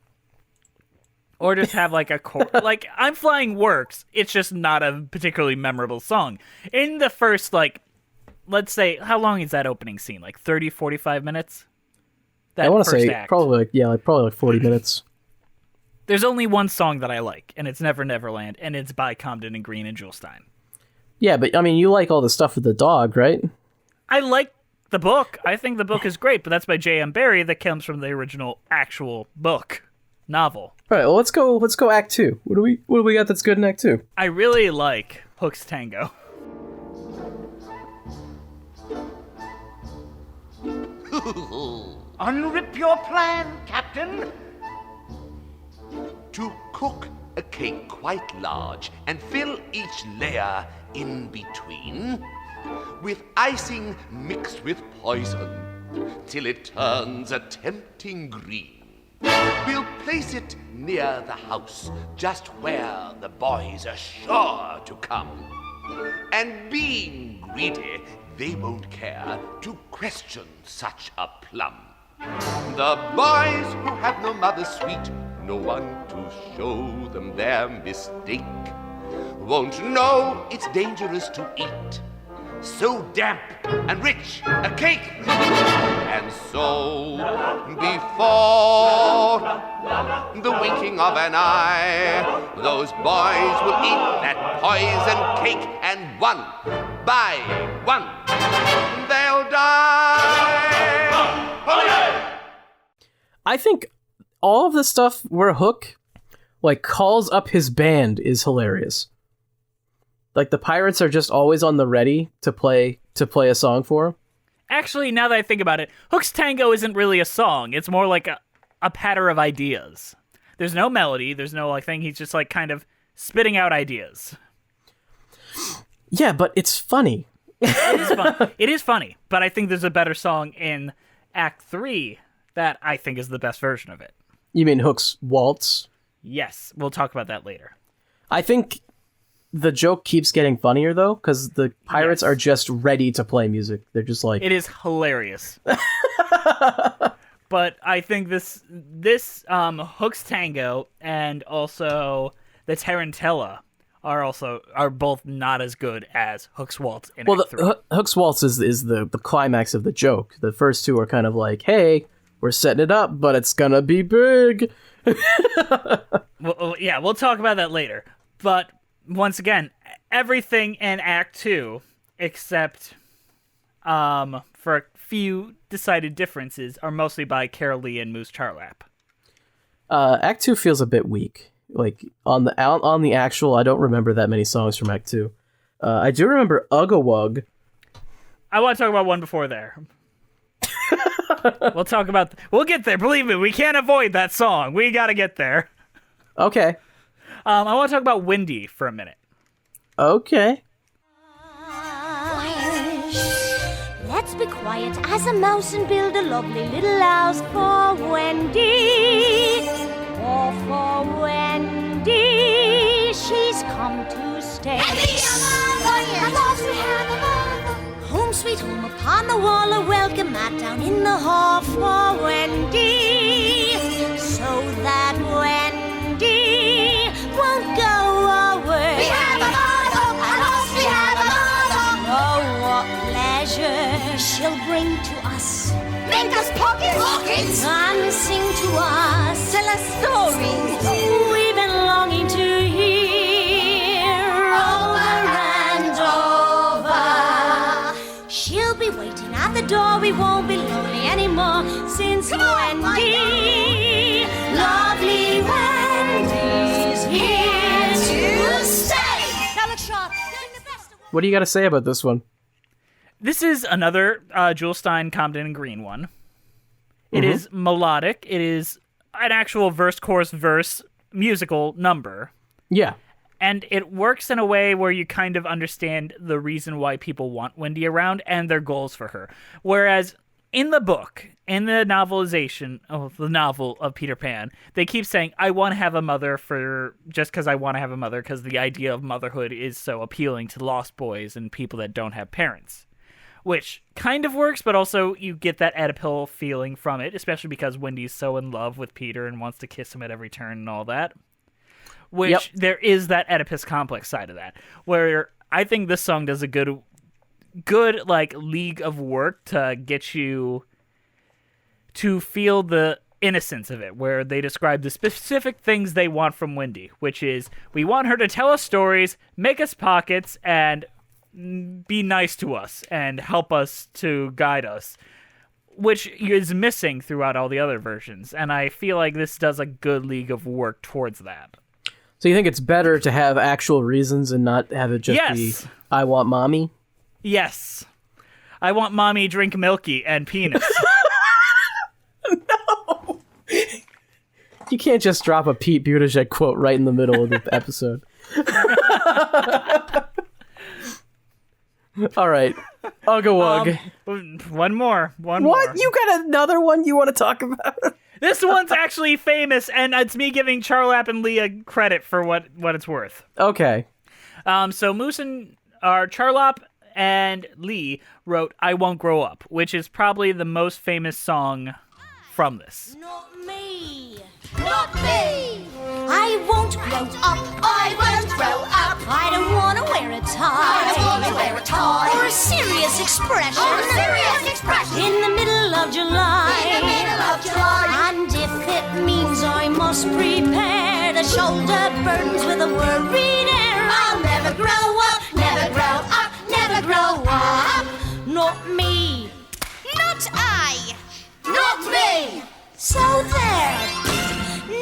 Or just have like a like, I'm Flying works. It's just not a particularly memorable song. In the first, like, let's say, how long is that opening scene? Like 30, 45 minutes? I want to say act. probably like 40 minutes. There's only one song that I like, and it's Never Neverland, and it's by Comden and Green and Jules Stein. Yeah, but I mean, you like all the stuff with the dog, right? I like the book. I think the book is great, but that's by J.M. Barrie. That comes from the original actual book novel. All right, well, let's go Act 2. What do we got that's good in Act 2? I really like Hook's Tango. Unrip your plan, Captain. To cook a cake quite large and fill each layer in between with icing mixed with poison till it turns a tempting green. We'll place it near the house, just where the boys are sure to come. And being greedy, they won't care to question such a plum. The boys who have no mother sweet, no one to show them their mistake, won't know it's dangerous to eat so damp and rich a cake. And so, before the winking of an eye, those boys will eat that poison cake, and one by one they'll die. I think all of the stuff where Hook, like, calls up his band is hilarious. Like, the pirates are just always on the ready to play a song for him. Actually, now that I think about it, Hook's Tango isn't really a song. It's more like a patter of ideas. There's no melody. There's no, like, thing. He's just, like, kind of spitting out ideas. Yeah, but it's funny. It is fun. It is funny, but I think there's a better song in Act 3 that I think is the best version of it. You mean Hook's Waltz? Yes, we'll talk about that later. I think the joke keeps getting funnier, though, because the pirates are just ready to play music. They're just like... It is hilarious. But I think this Hook's Tango and also the Tarantella are both not as good as Hook's Waltz in Act 3. Hook's Waltz is the climax of the joke. The first two are kind of like, hey, we're setting it up, but it's gonna be big. Well, yeah, we'll talk about that later. But once again, everything in Act 2, except for a few decided differences, are mostly by Carol Lee and Moose Charlap. Act 2 feels a bit weak. Like, on the actual, I don't remember that many songs from Act 2. I do remember Ugga-Wug. I want to talk about one before there. We'll get there. Believe me, we can't avoid that song. We gotta get there. Okay. I want to talk about Windy for a minute. Okay. Let's be quiet as a mouse and build a lovely little house for Wendy. Oh, for Wendy, she's come to stay. Home sweet home upon the wall, a welcome mat down in the hall for Wendy, so that Wendy won't go away. We have a motto, we have a motto. Oh, what pleasure she'll bring to us. Make us pockets and sing to us. Tell us stories we've been longing to hear over and over. She'll be waiting at the door. We won't be lonely anymore since Wendy, lovely Wendy's here to stay. Now look sharp. What do you got to say about this one? This is another Jules Stein, Comden, and Green one. It is melodic. It is an actual verse, chorus, verse musical number. Yeah. And it works in a way where you kind of understand the reason why people want Wendy around and their goals for her. Whereas in the book, in the novelization of the novel of Peter Pan, they keep saying, I want to have a mother just because I want to have a mother, because the idea of motherhood is so appealing to lost boys and people that don't have parents. Which kind of works, but also you get that Oedipal feeling from it, especially because Wendy's so in love with Peter and wants to kiss him at every turn and all that. Which there is that Oedipus complex side of that, where I think this song does a good like league of work to get you to feel the innocence of it, where they describe the specific things they want from Wendy, which is we want her to tell us stories, make us pockets, and be nice to us and help us to guide us, which is missing throughout all the other versions. And I feel like this does a good league of work towards that. So you think it's better to have actual reasons and not have it just be, I want mommy? Yes. I want mommy drink milky and penis. No! You can't just drop a Pete Buttigieg quote right in the middle of the episode. All right. Ugga-Wug. One more. What? You got another one you want to talk about? This one's actually famous, and it's me giving Charlap and Leah credit for what it's worth. Okay. So Charlap and Lee wrote I Won't Grow Up, which is probably the most famous song from this. Not me. Not me. I won't grow up. I won't grow up. I don't want to wear a tie. I don't want to wear a tie. Or a serious expression. Or a serious expression. In the middle of July. In the middle of July. And if it means I must prepare to shoulder burdens with a worried air, I'll never grow up. Never grow up. Never grow up. Not me. Not I. Not me. So there.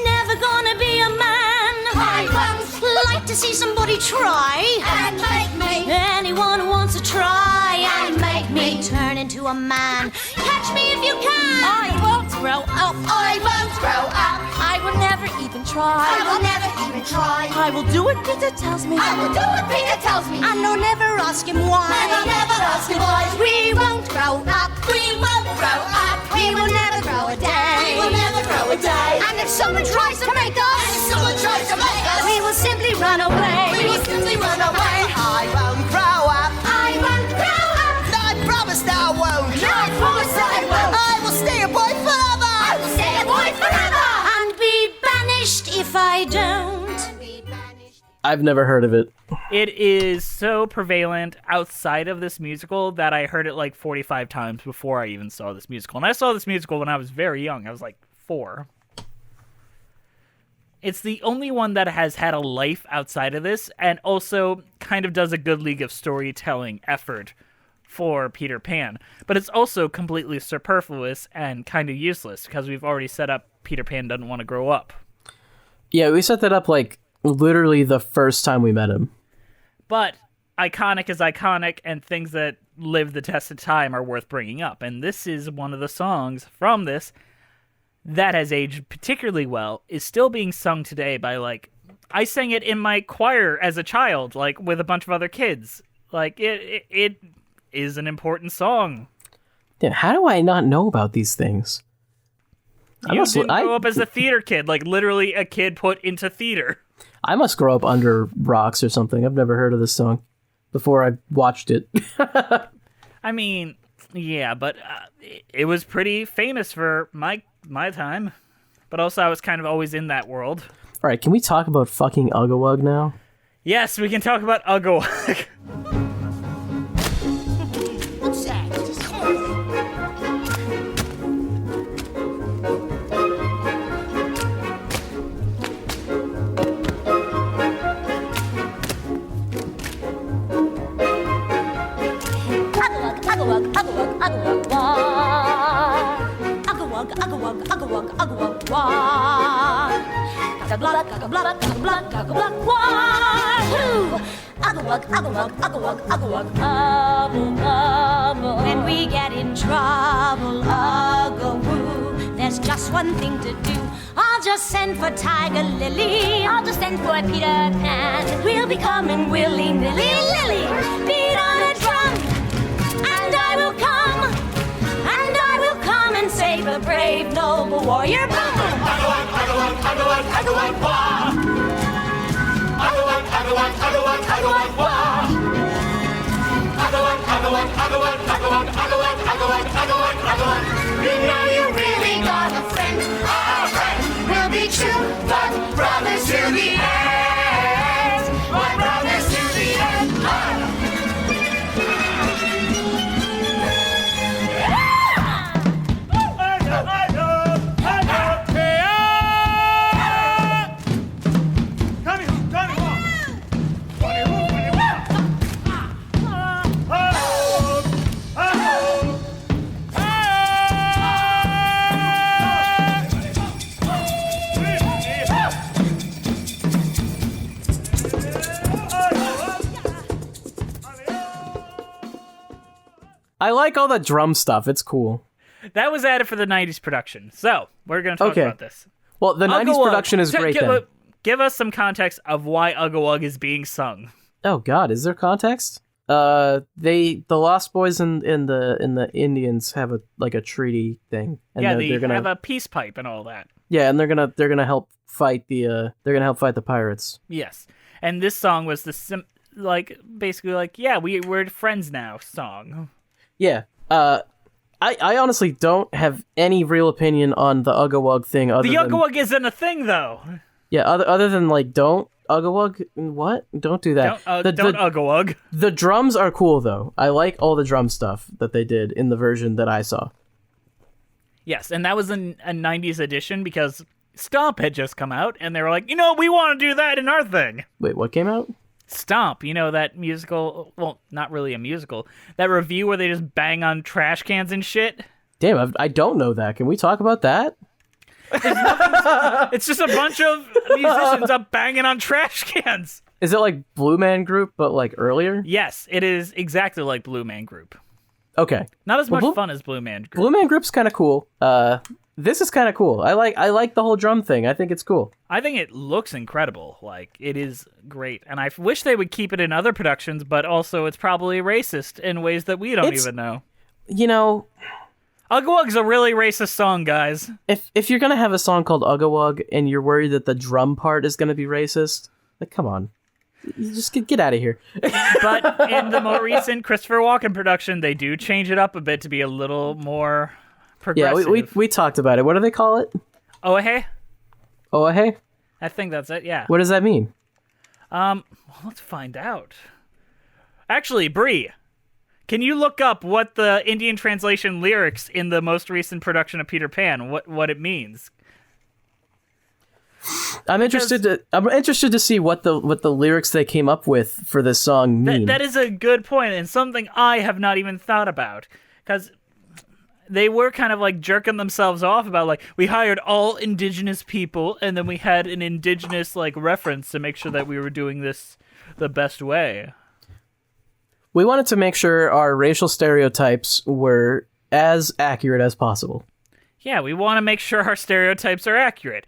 Never gonna be a man. I won't like to see somebody try and make me. Anyone who wants to try and make me turn into a man. Catch me if you can. I won't grow up. I won't grow up. I will never even try. I will never even and try. I will do what Peter tells me. I will do what Peter tells me. And I'll never ask him why. And I'll never ask him why. We won't grow up. We won't grow up. We will never grow a day. We will never grow a day. And if someone tries to make us, we will simply run away. We will simply run away. I won't grow up. I won't grow up. I promise I won't. I promise I won't. I will stay a boy forever. I will stay a boy forever. And be banished if I don't. I've never heard of it. It is so prevalent outside of this musical that I heard it like 45 times before I even saw this musical. And I saw this musical when I was very young. I was like 4. It's the only one that has had a life outside of this, and also kind of does a good league of storytelling effort for Peter Pan. But it's also completely superfluous and kind of useless, because we've already set up Peter Pan doesn't want to grow up. Yeah, we set that up like literally the first time we met him. But iconic is iconic, and things that live the test of time are worth bringing up. And this is one of the songs from this that has aged particularly well, is still being sung today by, like, I sang it in my choir as a child, like, with a bunch of other kids. Like, it is an important song. Damn, how do I not know about these things? You didn't grow up as a theater kid, like, literally a kid put into theater. I must grow up under rocks or something. I've never heard of this song before I watched it. I mean, yeah, but it was pretty famous for my time. But also, I was kind of always in that world. All right, can we talk about fucking Uggawug now? Yes, we can talk about Uggawug. What's that? Uggawug, Uggawug, Uggawug, wah. Uggawug, Uggawug, Uggawug, Uggawug, wah. Uggawug, Uggawug, Uggawug, Uggawug, wah. Whoo! Uggawug, Uggawug, Uggawug, Uggawug, Uggle, Uggle. When we get in trouble, Uggawoo, there's just one thing to do. I'll just send for Tiger Lily. I'll just send for Peter Pan. We'll be coming willy-nilly, Lily. Beat on a drum. And I will come and save the brave, noble warrior. Uggawug, Uggawug, Uggawug, Uggawug, wah! Uggawug, Uggawug, Uggawug, Uggawug, wah! Uggawug, Uggawug, Uggawug, Uggawug, Uggawug, Uggawug, Uggawug, Uggawug. You know you really got a friend. Our friend will be true, but brothers to the end. What brothers to the end? I like all the drum stuff. It's cool. That was added for the 90s production. So, we're going to talk about this. Well, the 90s production is great then. Give us some context of why Uggawug is being sung. Oh God, is there context? The Lost Boys and the Indians have a treaty thing. And yeah, they're gonna have a peace pipe and all that. Yeah, and they're gonna help fight the pirates. Yes, and this song was the basically we're friends now song. Yeah. I honestly don't have any real opinion on the Uggawug thing. The Uggawug isn't a thing though. Yeah, other than don't Uggawug. What? Don't do that. Don't Uggawug. The drums are cool though. I like all the drum stuff that they did in the version that I saw. Yes, and that was a 90s edition because Stomp had just come out, and they were like, we want to do that in our thing. Wait, what came out? Stomp, that musical, well, not really a musical, that review where they just bang on trash cans and shit. Damn, I don't know that. Can we talk about that? It's just a bunch of musicians up banging on trash cans. Is it like Blue Man Group, but like earlier? Yes, it is exactly like Blue Man Group. Okay. Not as much fun as Blue Man Group. Blue Man Group's kind of cool. This is kind of cool. I like the whole drum thing. I think it's cool. I think it looks incredible. Like, it is great. And I wish they would keep it in other productions, but also it's probably racist in ways that we don't even know. You know, Ugga Wug's a really racist song, guys. If you're going to have a song called Ugga Wug and you're worried that the drum part is going to be racist, like, come on. You just get out of here. But in the more recent Christopher Walken production, they do change it up a bit to be a little more progressive. Yeah, we talked about it. What do they call it? Oahe? Oahe? I think that's it, yeah. What does that mean? Well, let's find out. Actually, Bree, can you look up what the Indian translation lyrics in the most recent production of Peter Pan, what it means? I'm interested to see what the lyrics they came up with for this song mean. That is a good point, and something I have not even thought about, because they were kind of like jerking themselves off about, like, we hired all indigenous people, and then we had an indigenous like reference to make sure that we were doing this the best way. We wanted to make sure our racial stereotypes were as accurate as possible. Yeah, we want to make sure our stereotypes are accurate.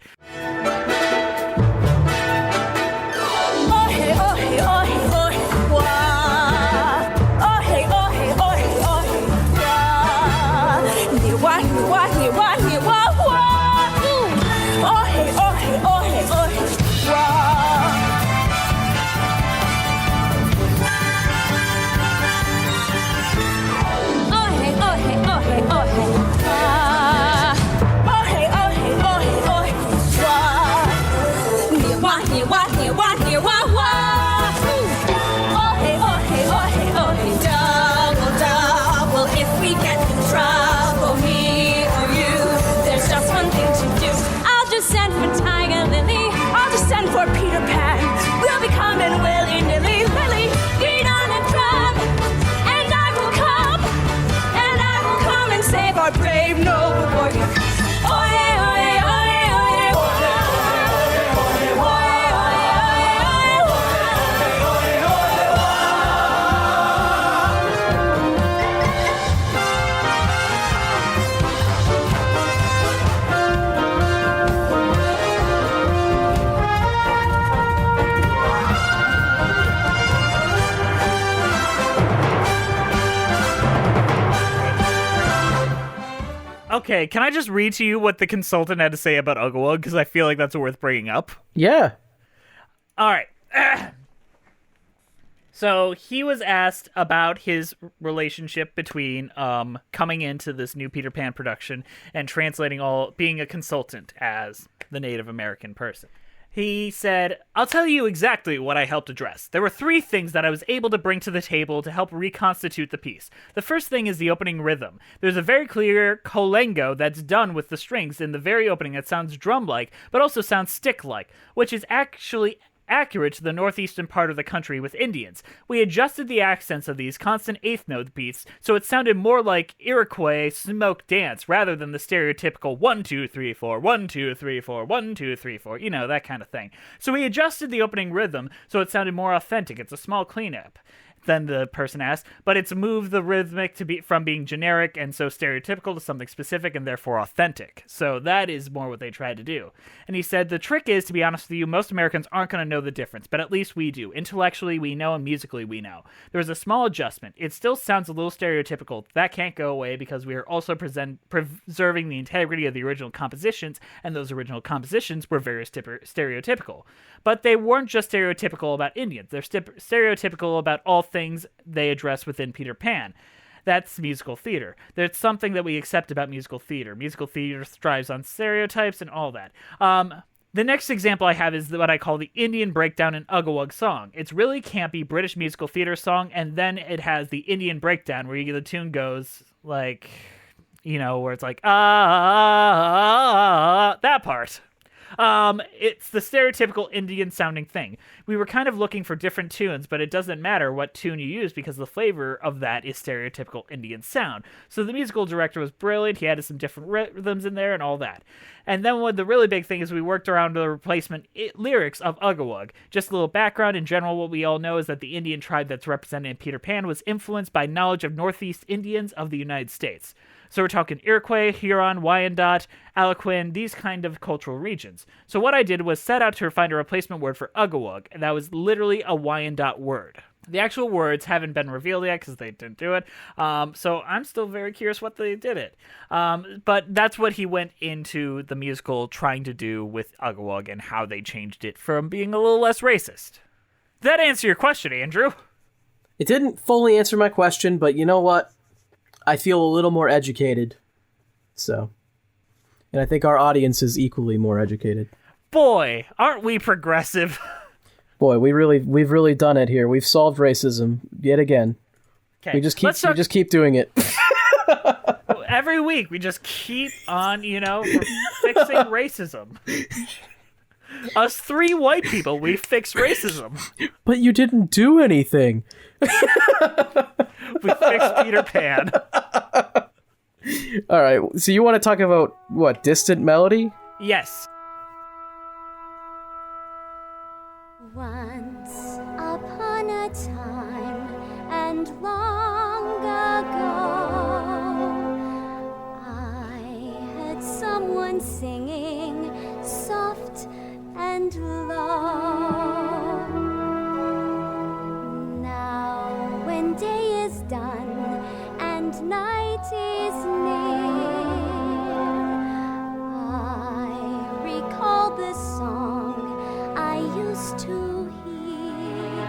Okay, can I just read to you what the consultant had to say about Ugga Wug? Because I feel like that's worth bringing up. Yeah. All right. So he was asked about his relationship between coming into this new Peter Pan production and being a consultant as the Native American person. He said, "I'll tell you exactly what I helped address. There were 3 things that I was able to bring to the table to help reconstitute the piece. The first thing is the opening rhythm. There's a very clear kolengo that's done with the strings in the very opening that sounds drum-like, but also sounds stick-like, which is actually accurate to the northeastern part of the country with Indians. We adjusted the accents of these constant eighth note beats so it sounded more like Iroquois smoke dance rather than the stereotypical 1 2 3 4 1 2 3 4 1 2 3 4, you know, that kind of thing. So we adjusted the opening rhythm so it sounded more authentic. It's a small cleanup." Then the person asked, "But it's moved the rhythmic from being generic and so stereotypical to something specific and therefore authentic." So that is more what they tried to do. And he said, "The trick is, to be honest with you, most Americans aren't going to know the difference, but at least we do. Intellectually, we know, and musically, we know. There was a small adjustment. It still sounds a little stereotypical. That can't go away because we are also preserving the integrity of the original compositions, and those original compositions were very stereotypical. But they weren't just stereotypical about Indians. They're stereotypical about all things they address within Peter Pan. That's musical theater. That's something that we accept about musical theater. Musical theater thrives on stereotypes and all that." The next example I have is what I call the Indian breakdown in Ugga Wug song. It's really campy British musical theater song, and then it has the Indian breakdown where the tune goes like, you know, where it's like, that part. It's the stereotypical Indian sounding thing. We were kind of looking for different tunes, but it doesn't matter what tune you use because the flavor of that is stereotypical Indian sound. So the musical director was brilliant. He added some different rhythms in there and all that. And then what the really big thing is we worked around the replacement lyrics of Ugga Wug. Just a little background. In general, what we all know is that the Indian tribe that's represented in Peter Pan was influenced by knowledge of Northeast Indians of the United States. So we're talking Iroquois, Huron, Wyandot, Algonquin, these kind of cultural regions. So what I did was set out to find a replacement word for Ugawug, and that was literally a Wyandot word. The actual words haven't been revealed yet because they didn't do it. So I'm still very curious what they did it. But that's what he went into the musical trying to do with Ugawug and how they changed it from being a little less racist. Did that answer your question, Andrew? It didn't fully answer my question, but you know what? I feel a little more educated. So. And I think our audience is equally more educated. Boy, aren't we progressive? Boy, we've really done it here. We've solved racism yet again. Okay. We just keep doing it. Every week we just keep on, we're fixing racism. Us 3 white people, we fixed racism. But you didn't do anything. We fixed Peter Pan. All right. So you want to talk about what? Distant Melody? Yes. Once upon a time and long ago, I heard someone singing soft and low. Now when day is done and night is near, I recall the song I used to hear.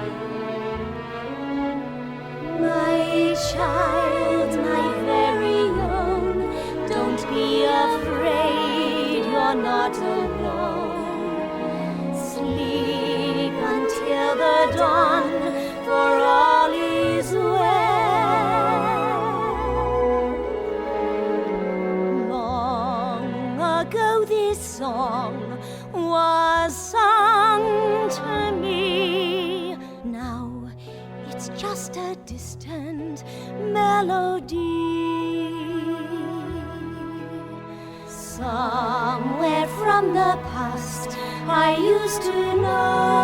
My child, my very own, don't be afraid, you're not alone. Sleep until the dawn, for all is well. Long ago this song was sung to me. Now it's just a distant melody. Somewhere from the past I used to know.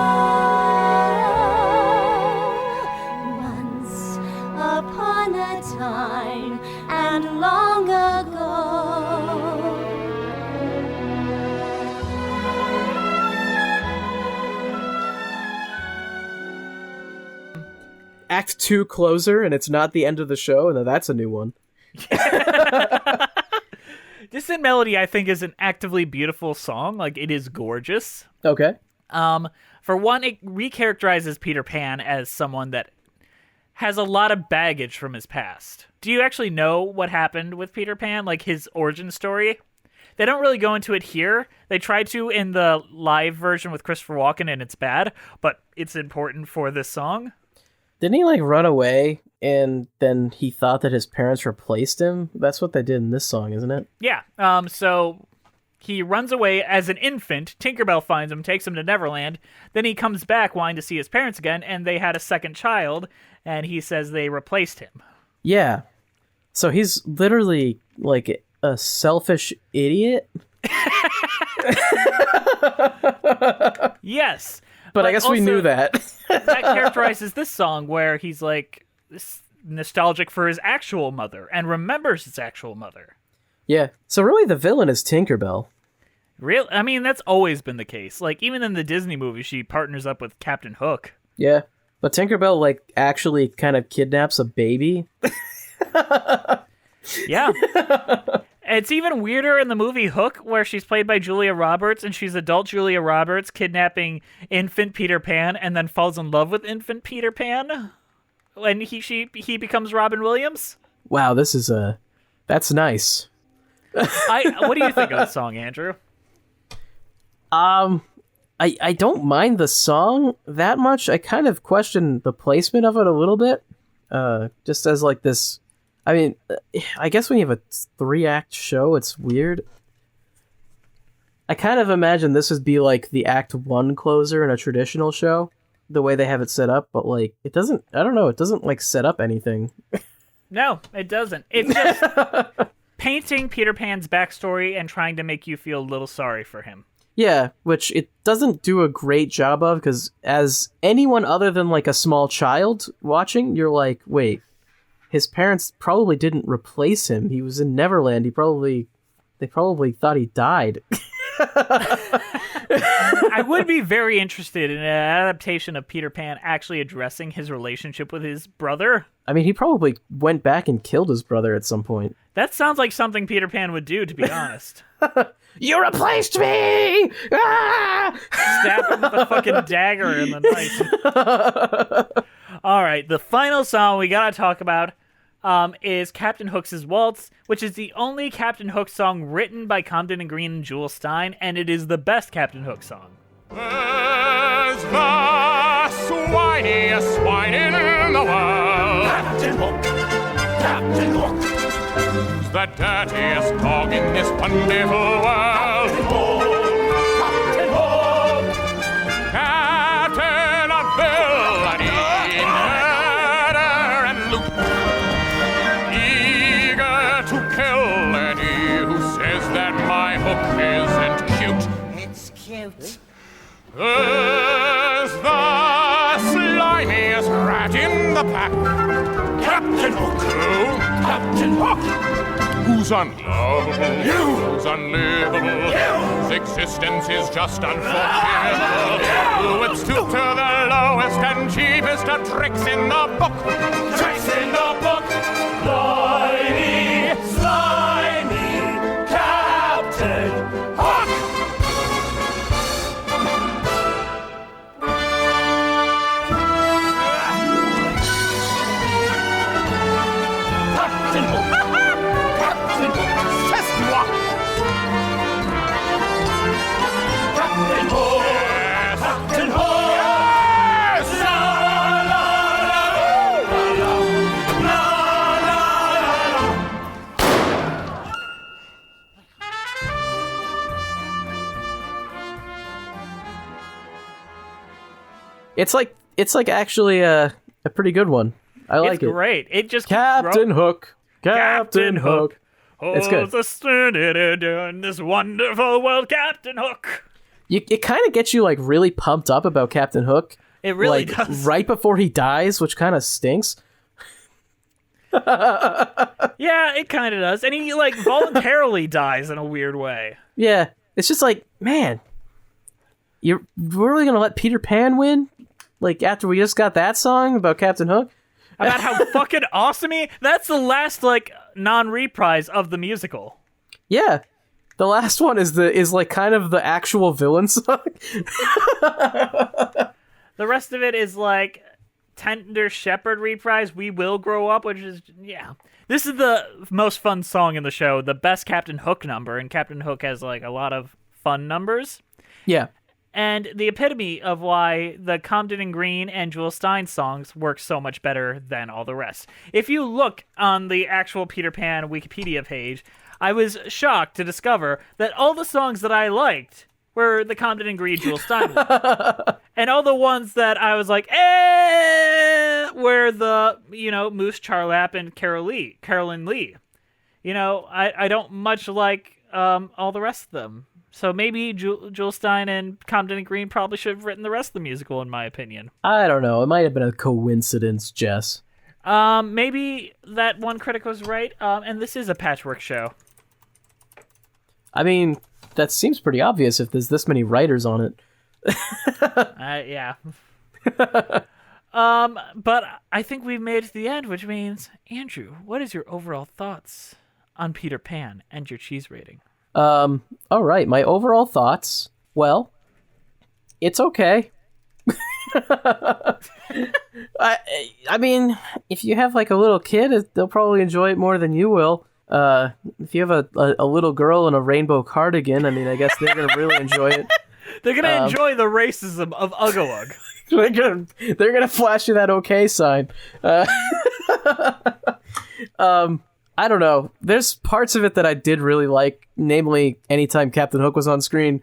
Once upon a time and long ago. Act 2 closer, and it's not the end of the show, and that's a new one. Distant Melody, I think, is an actively beautiful song. Like, it is gorgeous. Okay. For one, it recharacterizes Peter Pan as someone that has a lot of baggage from his past. Do you actually know what happened with Peter Pan? Like, his origin story? They don't really go into it here. They try to in the live version with Christopher Walken, and it's bad, but it's important for this song. Didn't he, run away, and then he thought that his parents replaced him? That's what they did in this song, isn't it? Yeah, so he runs away as an infant. Tinkerbell finds him, takes him to Neverland. Then he comes back wanting to see his parents again, and they had a second child, and he says they replaced him. Yeah. So he's literally, a selfish idiot? Yes. But I guess we knew that. That characterizes this song where he's nostalgic for his actual mother and remembers his actual mother. Yeah. So really the villain is Tinkerbell. I mean, that's always been the case. Even in the Disney movie, she partners up with Captain Hook. Yeah. But Tinkerbell, actually kind of kidnaps a baby. Yeah. It's even weirder in the movie Hook, where she's played by Julia Roberts, and she's adult Julia Roberts kidnapping infant Peter Pan and then falls in love with infant Peter Pan when he becomes Robin Williams. Wow, that's nice. What do you think of the song, Andrew? I don't mind the song that much. I kind of question the placement of it a little bit. Just as this... I mean, I guess when you have a 3-act show, it's weird. I kind of imagine this would be the Act 1 closer in a traditional show, the way they have it set up, but it doesn't, I don't know, it doesn't set up anything. No, it doesn't. It's just painting Peter Pan's backstory and trying to make you feel a little sorry for him. Yeah, which it doesn't do a great job of, because as anyone other than a small child watching, you're wait, his parents probably didn't replace him. He was in Neverland. They probably thought he died. I would be very interested in an adaptation of Peter Pan actually addressing his relationship with his brother. I mean, he probably went back and killed his brother at some point. That sounds like something Peter Pan would do, to be honest. You replaced me! Ah! Stab him with a fucking dagger in the night. All right, the final song we gotta talk about is Captain Hook's Waltz, which is the only Captain Hook song written by Comden and Green and Jules Stein, and it is the best Captain Hook song. There's the swiniest swine in the world. Captain Hook, Captain Hook. Who's the dirtiest dog in this wonderful world? Captain Hook, Captain Hook. Captain of villainy, murder and loot. Eager to kill any who says that my hook isn't cute. It's cute. There's the slimiest rat in the pack. Captain Hook. Who? Captain Hook. Who's unlovable? You. Who's unlivable? You. Whose existence is just unforgivable. Who would stoop to the lowest and cheapest of tricks in the book. Tricks in the book. Slimy, slimy Captain Hook. Captain Hook! Captain Hook! C'est-moi! Captain Hook! Yes! Captain Hook! Yes! La la la la la It's like actually a pretty good one. I like it. It's great. It just Captain Hook. Captain Hook. It's good. In this wonderful world, Captain Hook. It kind of gets you like really pumped up about Captain Hook. It really like, does. Right before he dies, which kind of stinks. Yeah, it kind of does. And he like voluntarily dies in a weird way. Yeah. It's just like, man, we're really going to let Peter Pan win? Like after we just got that song about Captain Hook? About how fucking awesome that's the last like non-reprise of the musical. Yeah. The last one is like kind of the actual villain song. The rest of it is like Tender Shepherd reprise, We Will Grow Up, which is, yeah. This is the most fun song in the show, the best Captain Hook number, and Captain Hook has like a lot of fun numbers. Yeah. And the epitome of why the Comden and Green and Jules Stein songs work so much better than all the rest. If you look on the actual Peter Pan Wikipedia page, I was shocked to discover that all the songs that I liked were the Comden and Green Jules Stein ones. And all the ones that I was like, were the, Moose Charlap and Carolyn Lee. I don't much like all the rest of them. So maybe Jules Stein and Comden and Green probably should have written the rest of the musical, in my opinion. I don't know. It might have been a coincidence, Jess. Maybe that one critic was right, and this is a patchwork show. I mean, that seems pretty obvious if there's this many writers on it. Yeah. But I think we've made it to the end, which means, Andrew, what is your overall thoughts on Peter Pan and your cheese rating? All right, my overall thoughts. Well, it's okay. I mean, if you have like a little kid, they'll probably enjoy it more than you will. If you have a little girl in a rainbow cardigan, I mean, I guess they're gonna really enjoy it. They're gonna enjoy the racism of Uggawug. They're gonna flash you that okay sign. I don't know. There's parts of it that I did really like, namely anytime Captain Hook was on screen.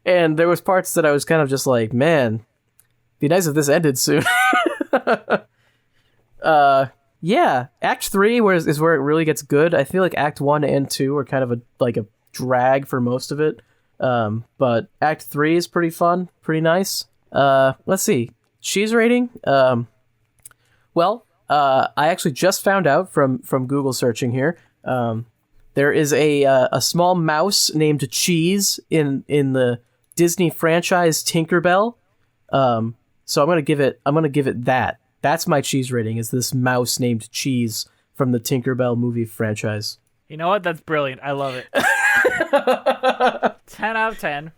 And there was parts that I was kind of just like, man, be nice if this ended soon. Yeah, Act 3 is where it really gets good. I feel like Act 1 and 2 are kind of a drag for most of it. But Act 3 is pretty fun, pretty nice. Let's see. Cheese rating? Well, I actually just found out from Google searching here. There is a small mouse named Cheese in the Disney franchise Tinkerbell. So I'm gonna give it that. That's my cheese rating. Is this mouse named Cheese from the Tinkerbell movie franchise? You know what? That's brilliant. I love it. 10 out of 10.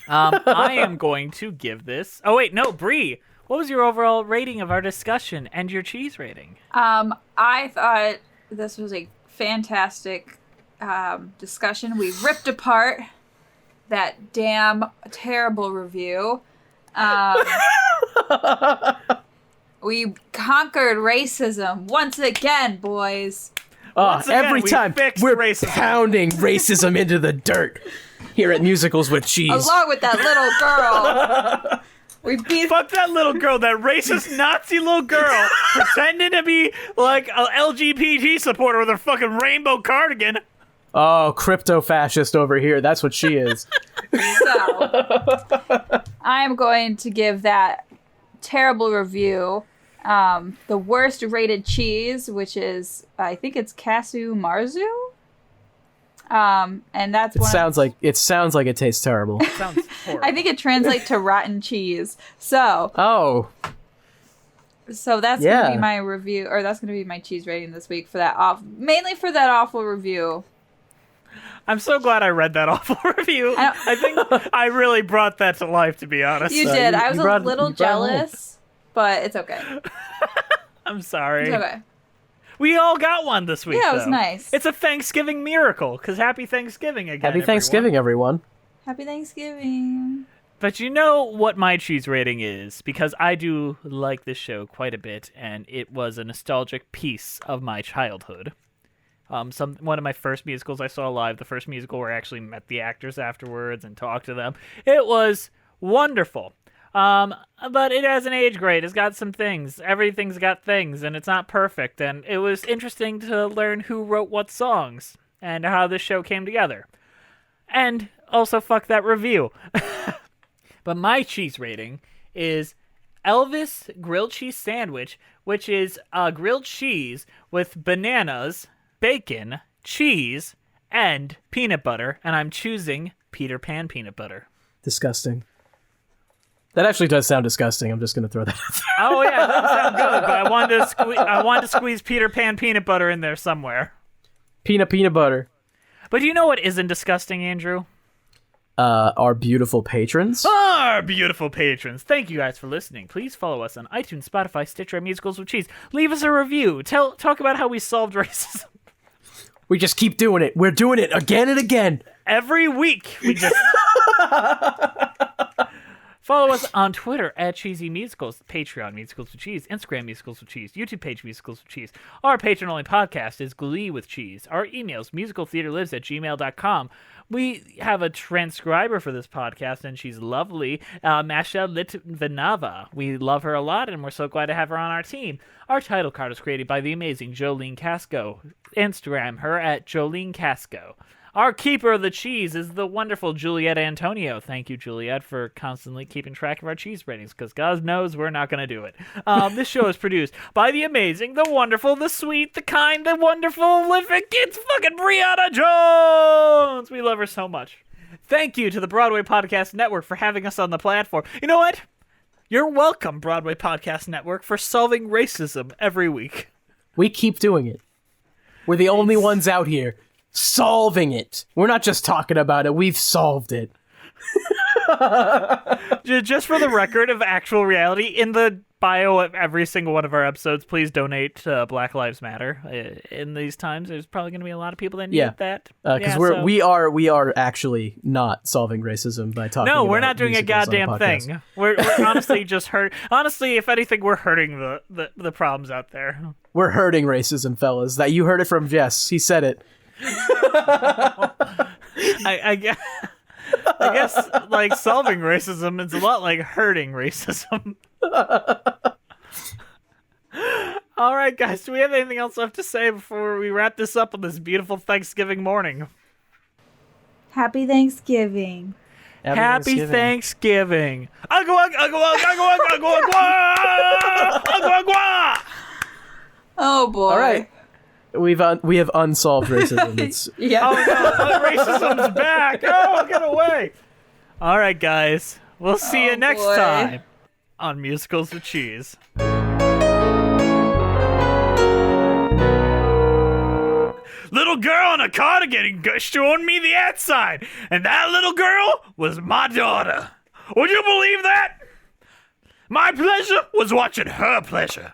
I am going to give this. Oh wait, no, Bree. What was your overall rating of our discussion and your cheese rating? I thought this was a fantastic discussion. We ripped apart that damn terrible review. We conquered racism once again, boys. Every time we're pounding racism into the dirt here at Musicals with Cheese. Along with that little girl. Fuck that little girl, that racist Nazi little girl pretending to be like a LGBT supporter with her fucking rainbow cardigan. Oh, crypto-fascist over here. That's what she is. So, I'm going to give that terrible review the worst rated cheese, which is, I think it's Casu Marzu. And that's it sounds like it tastes terrible. It sounds horrible. I think it translates to rotten cheese. So that's gonna be my review, or that's gonna be my cheese rating this week for that mainly for that awful review. I'm so glad I read that awful review. I think I really brought that to life, to be honest. You did. I was a little jealous, but it's okay. I'm sorry. It's okay. We all got one this week. Yeah, it was nice. It's a Thanksgiving miracle, because happy Thanksgiving again. Happy Thanksgiving, everyone. Happy Thanksgiving. But you know what my cheese rating is, because I do like this show quite a bit, and it was a nostalgic piece of my childhood. One of my first musicals I saw live, the first musical where I actually met the actors afterwards and talked to them. It was wonderful. But it hasn't aged great. It's got some things. Everything's got things, and it's not perfect. And it was interesting to learn who wrote what songs and how this show came together. And also, fuck that review. But my cheese rating is Elvis grilled cheese sandwich, which is grilled cheese with bananas, bacon, cheese, and peanut butter. And I'm choosing Peter Pan peanut butter. Disgusting. That actually does sound disgusting. I'm just going to throw that out there. Oh, yeah, that does sound good, but I wanted to squeeze Peter Pan peanut butter in there somewhere. Peanut butter. But do you know what isn't disgusting, Andrew? Our beautiful patrons. Our beautiful patrons. Thank you guys for listening. Please follow us on iTunes, Spotify, Stitcher, Musicals with Cheese. Leave us a review. Talk about how we solved racism. We just keep doing it. We're doing it again and again. Every week, we just... Follow us on Twitter at Cheesy Musicals, Patreon Musicals with Cheese, Instagram Musicals with Cheese, YouTube page Musicals with Cheese. Our patron-only podcast is Glee with Cheese. Our emails, musicaltheaterlives@gmail.com. We have a transcriber for this podcast, and she's lovely, Masha Litvinova. We love her a lot, and we're so glad to have her on our team. Our title card is created by the amazing Jolene Casco. Instagram her at Jolene Casco. Our keeper of the cheese is the wonderful Juliet Antonio. Thank you, Juliet, for constantly keeping track of our cheese ratings, because God knows we're not going to do it. This show is produced by the amazing, the wonderful, the sweet, the kind, the wonderful, it's fucking Brianna Jones! We love her so much. Thank you to the Broadway Podcast Network for having us on the platform. You know what? You're welcome, Broadway Podcast Network, for solving racism every week. We keep doing it. We're the only ones out here solving it. We're not just talking about it. We've solved it. Just for the record of actual reality, in the bio of every single one of our episodes, please donate to Black Lives Matter. In these times, there's probably going to be a lot of people that need that. Because we are actually not solving racism by talking. No, we're about not doing a goddamn thing. We're honestly just hurt. Honestly, if anything, we're hurting the problems out there. We're hurting racism, fellas. That you heard it from Jess. He said it. I guess like solving racism is a lot like hurting racism. All right, guys, do we have anything else left to say before we wrap this up on this beautiful Thanksgiving morning? Happy Thanksgiving. Happy Thanksgiving. Agua, agua, agua, agua, agua, agua, agua, agua. Oh boy. All right. We have unsolved racism. It's Yeah. Oh no, racism's back. Oh, get away. All right, guys. We'll see you next boy. time on Musicals with Cheese. Little girl in a cardigan showing me the outside, and that little girl was my daughter. Would you believe that? My pleasure was watching her pleasure.